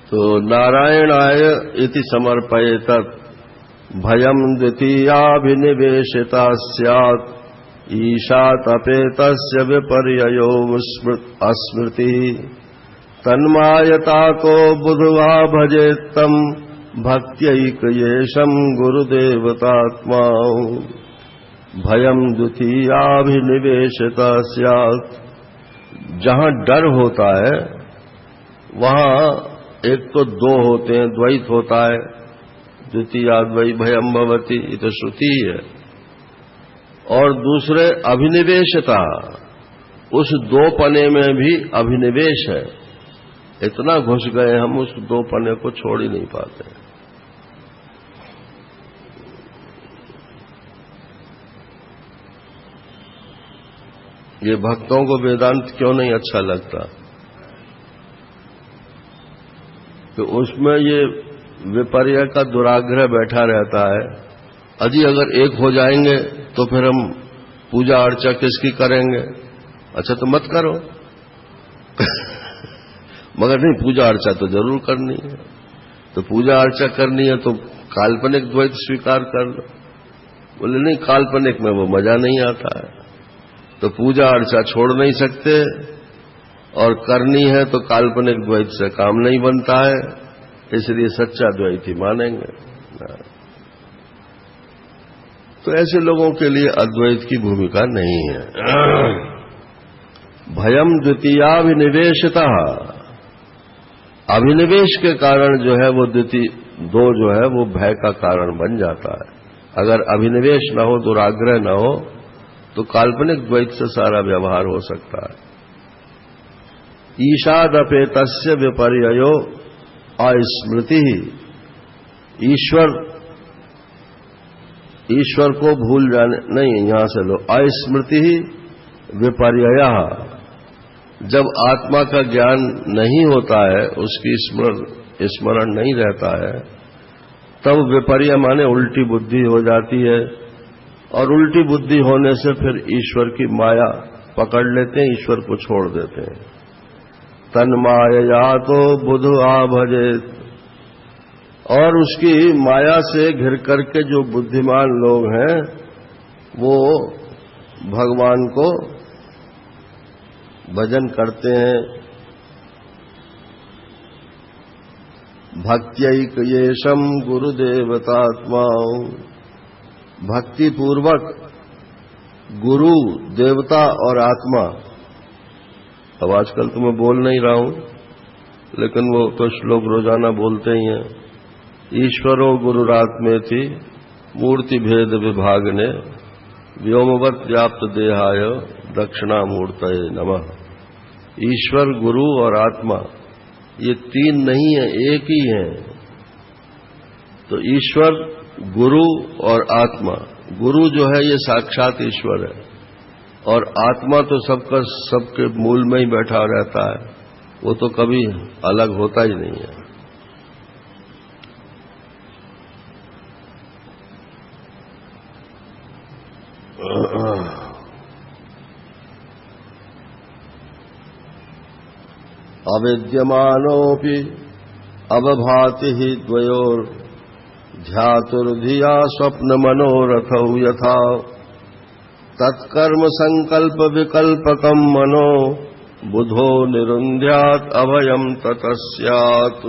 तो नारायणाय इति समर्पयेत, भयं द्वितीयाभिनिवेशिता स्यात्, ईशात् अपेतस्य विपर्ययो अस्मृति, तन्मायतातो बुधवा भजेत्तम् भक्त्यैकयेशम् गुरुदेवतात्मा। भयं द्वितीयाभिनिवेशिता स्यात्, जहां डर होता है वहां एक तो दो होते हैं, द्वैत होता है, द्वितीयाद्वै भयं भवति, ये तो श्रुति है। और दूसरे अभिनिवेशता, उस दो पने में भी अभिनिवेश है, इतना घुस गए हम उस दो पने को छोड़ ही नहीं पाते। ये भक्तों को वेदांत क्यों नहीं अच्छा लगता? तो उसमें ये विपर्य का दुराग्रह बैठा रहता है। अजी अगर एक हो जाएंगे तो फिर हम पूजा अर्चा किसकी करेंगे? अच्छा तो मत करो। मगर नहीं, पूजा अर्चा तो जरूर करनी है। तो पूजा अर्चा करनी है तो काल्पनिक द्वैत स्वीकार कर लो। बोले नहीं, काल्पनिक में वो मजा नहीं आता है, तो पूजा अर्चा छोड़ नहीं सकते, और करनी है तो काल्पनिक द्वैत से काम नहीं बनता है, इसलिए सच्चा द्वैत ही मानेंगे। तो ऐसे लोगों के लिए अद्वैत की भूमिका नहीं है। भयम द्वितीयाभिनिवेशिता, अभिनिवेश के कारण जो है वो दो जो है वो भय का कारण बन जाता है। अगर अभिनिवेश न हो, दुराग्रह न हो, तो काल्पनिक द्वैत से सारा व्यवहार हो सकता है। ईशादपेतस्य विपर्ययो अस्मृति, ईश्वर को भूल जाने, नहीं यहां से लो, अस्मृति ही विपर्यय। जब आत्मा का ज्ञान नहीं होता है, उसकी स्मरण नहीं रहता है, तब विपर्य माने उल्टी बुद्धि हो जाती है, और उल्टी बुद्धि होने से फिर ईश्वर की माया पकड़ लेते हैं, ईश्वर को छोड़ देते हैं। तन्माया तो बुध आ भजेत, और उसकी माया से घिर करके जो बुद्धिमान लोग हैं वो भगवान को भजन करते हैं। भक्त्यैकयेशम गुरुदेवतात्मा, भक्ति पूर्वक गुरु, देवता और आत्मा। अब आजकल तो मैं बोल नहीं रहा हूं, लेकिन वो कुछ लोग रोजाना बोलते ही हैं। ईश्वरो गुरुरात्मेति मूर्ति भेद विभागने व्योमवत व्याप्त देहाय दक्षिणामूर्तये नमः। ईश्वर, गुरु और आत्मा ये तीन नहीं है, एक ही है। तो ईश्वर, गुरु और आत्मा, गुरु जो है ये साक्षात ईश्वर है, और आत्मा तो सबका सबके मूल में ही बैठा रहता है, वो तो कभी अलग होता ही नहीं है। अविद्यमानोऽपि अवभाति हि द्वयोर् ध्यातुर्धिया स्वप्नमनोरथौ यथा तत्कर्म संकल्प विकल्पकम् मनो बुधो निरुन्ध्यात् अभयम् ततः स्यात्।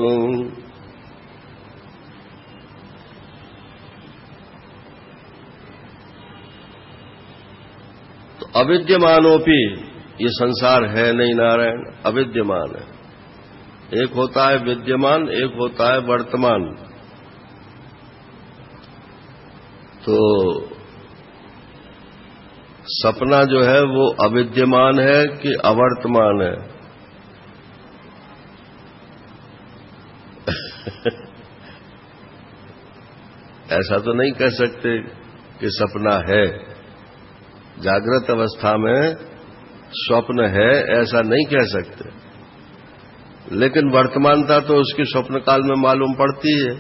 तो अविद्यमानोपि, ये संसार है नहीं नारायण, अविद्यमान है। एक होता है विद्यमान, एक होता है वर्तमान। तो सपना जो है वो अविद्यमान है कि अवर्तमान है? ऐसा तो नहीं कह सकते कि सपना है। जागृत अवस्था में स्वप्न है ऐसा नहीं कह सकते, लेकिन वर्तमानता तो उसकी स्वप्न काल में मालूम पड़ती है।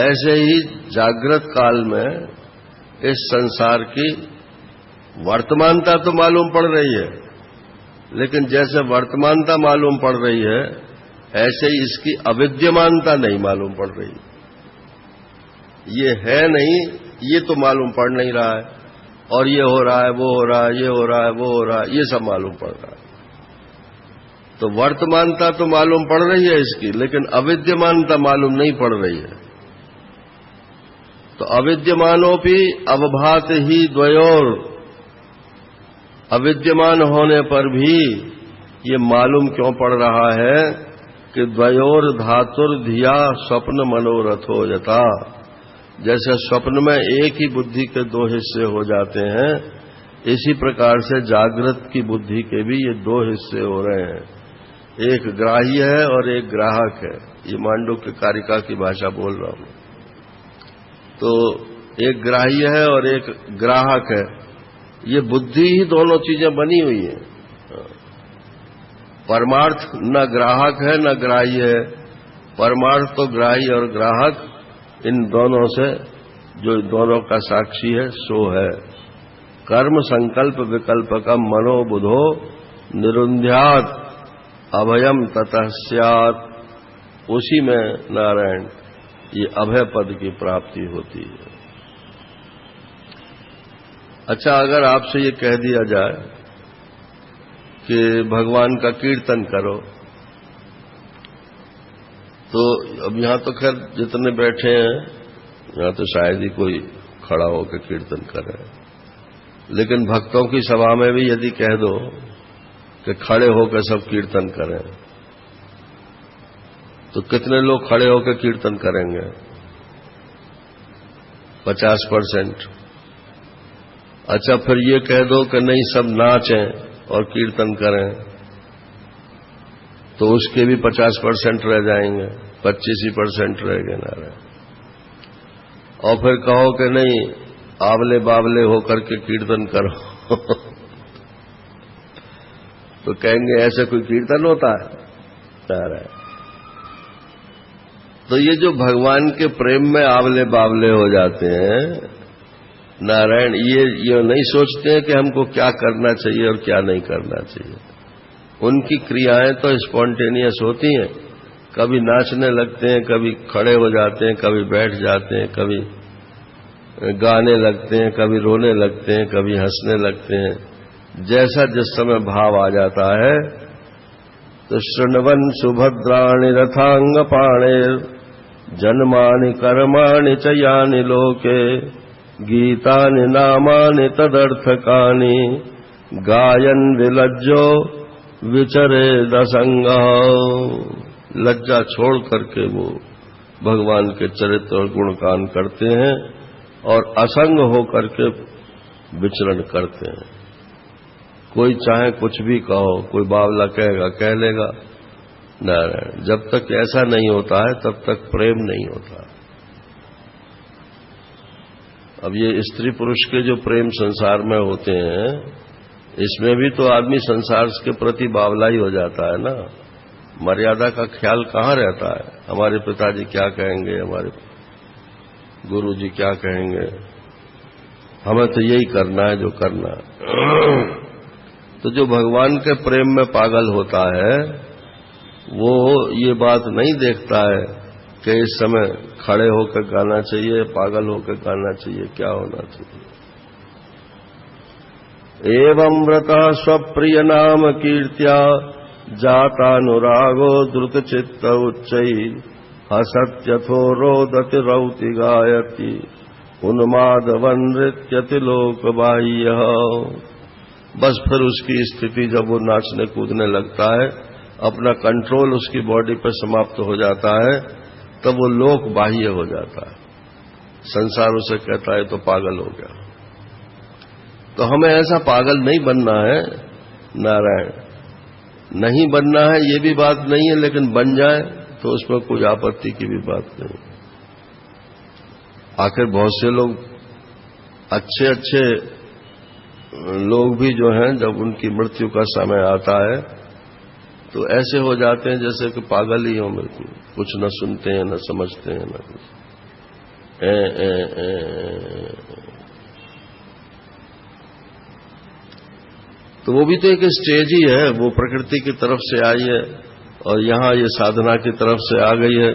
ऐसे ही जागृत काल में इस संसार की वर्तमानता तो मालूम पड़ रही है, लेकिन जैसे वर्तमानता मालूम पड़ रही है ऐसे ही इसकी अविद्यमानता नहीं मालूम पड़ रही। ये है नहीं, ये तो मालूम पड़ नहीं रहा है, और ये हो रहा है, वो हो रहा है, ये हो रहा है, वो हो रहा है, ये सब मालूम पड़ रहा है। तो वर्तमानता तो मालूम पड़ रही है इसकी, लेकिन अविद्यमानता मालूम नहीं पड़ रही है। तो अविद्यमानोपि अवभात ही द्वयोर, अविद्यमान होने पर भी ये मालूम क्यों पड़ रहा है कि द्वयोर धातुर धिया स्वप्न मनोरथो यथा, जैसे स्वप्न में एक ही बुद्धि के दो हिस्से हो जाते हैं, इसी प्रकार से जागृत की बुद्धि के भी ये दो हिस्से हो रहे हैं, एक ग्राह्य है और एक ग्राहक है। ये मांडुक्य कारिका की भाषा बोल रहा हूं। तो एक ग्राह्य है और एक ग्राहक है। ये बुद्धि ही दोनों चीजें बनी हुई है। परमार्थ न ग्राहक है न ग्राह्य है। परमार्थ तो ग्राह्य और ग्राहक इन दोनों से, जो दोनों का साक्षी है सो है। कर्म संकल्प विकल्प का मनोबुधो निरुंध्यात् अभयम ततः स्यात्, उसी में नारायण ये अभय पद की प्राप्ति होती है। अच्छा, अगर आपसे ये कह दिया जाए कि भगवान का कीर्तन करो, तो अब यहां तो खैर जितने बैठे हैं यहां तो शायद ही कोई खड़ा होकर कीर्तन करे, लेकिन भक्तों की सभा में भी यदि कह दो कि खड़े होकर सब कीर्तन करें, तो कितने लोग खड़े होकर कीर्तन करेंगे? 50%। अच्छा, फिर ये कह दो कि नहीं सब नाचें और कीर्तन करें, तो उसके भी 50% रह जाएंगे, 25% रह गए नारायण। और फिर कहो कि नहीं आवले बावले होकर के कीर्तन करो तो कहेंगे ऐसे कोई कीर्तन होता है? तो ये जो भगवान के प्रेम में आवले बावले हो जाते हैं नारायण, ये नहीं सोचते हैं कि हमको क्या करना चाहिए और क्या नहीं करना चाहिए। उनकी क्रियाएं तो स्पॉन्टेनियस होती हैं, कभी नाचने लगते हैं, कभी खड़े हो जाते हैं, कभी बैठ जाते हैं, कभी गाने लगते हैं, कभी रोने लगते हैं, कभी हंसने लगते हैं, जैसा जिस समय भाव आ जाता है। तो शृण्वन् सुभद्राणि रथांग पाणेर जन्मानि कर्माणि च यानि लोके गीतानि नामानि तदर्थकानि गायन् विलज्जो विचरेद असंगः। लज्जा छोड़ करके वो भगवान के चरित्र और गुणगान करते हैं और असंग होकर के विचरण करते हैं। कोई चाहे कुछ भी कहो, कोई बावला कहेगा कह लेगा, नारायण। जब तक ऐसा नहीं होता है तब तक प्रेम नहीं होता। अब ये स्त्री पुरुष के जो प्रेम संसार में होते हैं, इसमें भी तो आदमी संसार के प्रति बावला ही हो जाता है ना। मर्यादा का ख्याल कहाँ रहता है? हमारे पिताजी क्या कहेंगे, हमारे गुरु जी क्या कहेंगे, हमें तो यही करना है जो करना है। तो जो भगवान के प्रेम में पागल होता है वो ये बात नहीं देखता है कि इस समय खड़े होकर गाना चाहिए, पागल होकर गाना चाहिए, क्या होना चाहिए। एवं व्रतः स्वप्रिय नाम कीर्त्या जातानुरागो द्रुत चित्त उच्चैः हसत्यथो रोदति रौति गायति उन्मादवन् नृत्यति लोकबाह्यः। बस फिर उसकी स्थिति जब वो नाचने कूदने लगता है, अपना कंट्रोल उसकी बॉडी पर समाप्त हो जाता है, तब वो लोक बाह्य हो जाता है। संसार उसे कहता है तो पागल हो गया। तो हमें ऐसा पागल नहीं बनना है नारायण, नहीं बनना है ये भी बात नहीं है, लेकिन बन जाए तो उसमें कोई आपत्ति की भी बात नहीं। आखिर बहुत से लोग अच्छे अच्छे लोग भी जो हैं, जब उनकी मृत्यु का समय आता है तो ऐसे हो जाते हैं जैसे कि पागल ही हो, बिल्कुल कुछ न सुनते हैं, न समझते हैं, न कुछ। तो वो भी तो एक स्टेज ही है, वो प्रकृति की तरफ से आई है और यहां ये साधना की तरफ से आ गई है।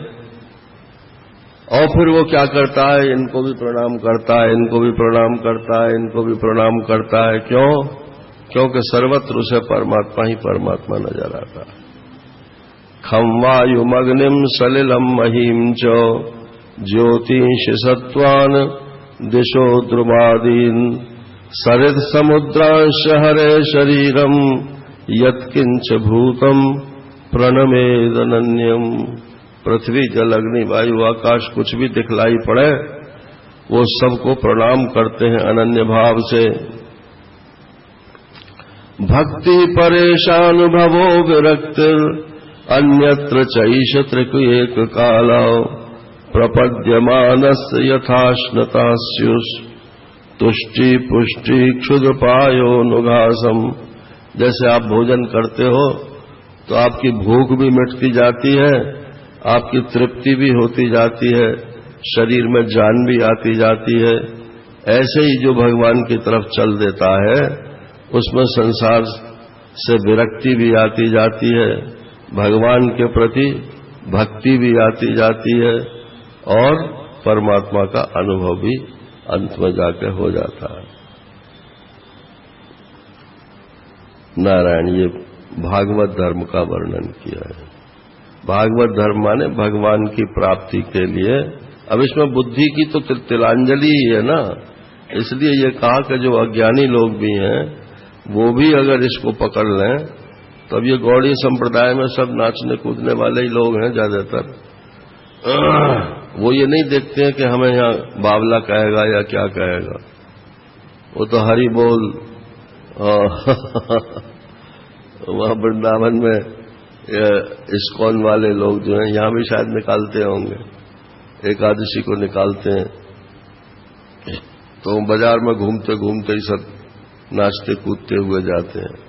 और फिर वो क्या करता है, इनको भी प्रणाम करता है, इनको भी प्रणाम करता है, इनको भी प्रणाम करता है। क्यों? क्योंकि सर्वत्र उसे परमात्मा ही परमात्मा नजर आता है। खम वायुमग्निम सलिलम महीम च ज्योतिष सत्वान दिशो द्रुमादीन सरित समुद्रांश हरे शरीरम यत्किंच भूतम प्रणमेदनन्यम। पृथ्वी जल अग्नि वायु आकाश कुछ भी दिखलाई पड़े वो सबको प्रणाम करते हैं अनन्य भाव से। भक्ति परेशानुभवो विरक्तिर अन्यत्र चैष त्रिक काला प्रपद्यमानस्य यथाश्नता स्युष तुष्टि पुष्टि क्षुद्रपायोनुघासम। जैसे आप भोजन करते हो तो आपकी भूख भी मिटती जाती है, आपकी तृप्ति भी होती जाती है, शरीर में जान भी आती जाती है। ऐसे ही जो भगवान की तरफ चल देता है उसमें संसार से विरक्ति भी आती जाती है, भगवान के प्रति भक्ति भी आती जाती है और परमात्मा का अनुभव भी अंत में जाकर हो जाता है। नारायण ये भागवत धर्म का वर्णन किया है। भागवत धर्म माने भगवान की प्राप्ति के लिए। अब इसमें बुद्धि की तो तिलांजलि ही है ना, इसलिए ये कहा कि जो अज्ञानी लोग भी हैं वो भी अगर इसको पकड़ लें, तब ये गौड़ीय संप्रदाय में सब नाचने कूदने वाले ही लोग हैं ज्यादातर। वो ये नहीं देखते हैं कि हमें यहाँ बावला कहेगा या क्या कहेगा, वो तो हरि बोल। वहां वृंदावन में इस्कॉन वाले लोग जो हैं यहां भी शायद निकालते होंगे, एकादशी को निकालते हैं, तो बाजार में घूमते घूमते ही सब नाचते कूदते हुए जाते हैं।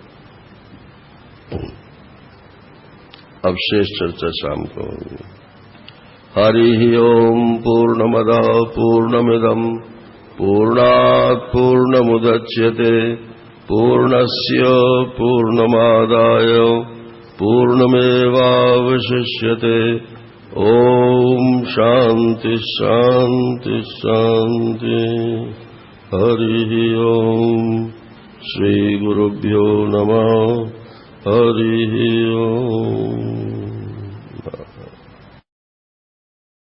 अब शेष चर्चा शाम को होगी। हरि ओम पूर्णमदः पूर्णमिदम् पूर्णात् पूर्णमुदच्यते पूर्णस्य पूर्णमादाय पूर्णमेवावशिष्यते। ओम शांति शांति शांति। हरि ओम। श्री गुरुभ्यो नमः। हरि ओम।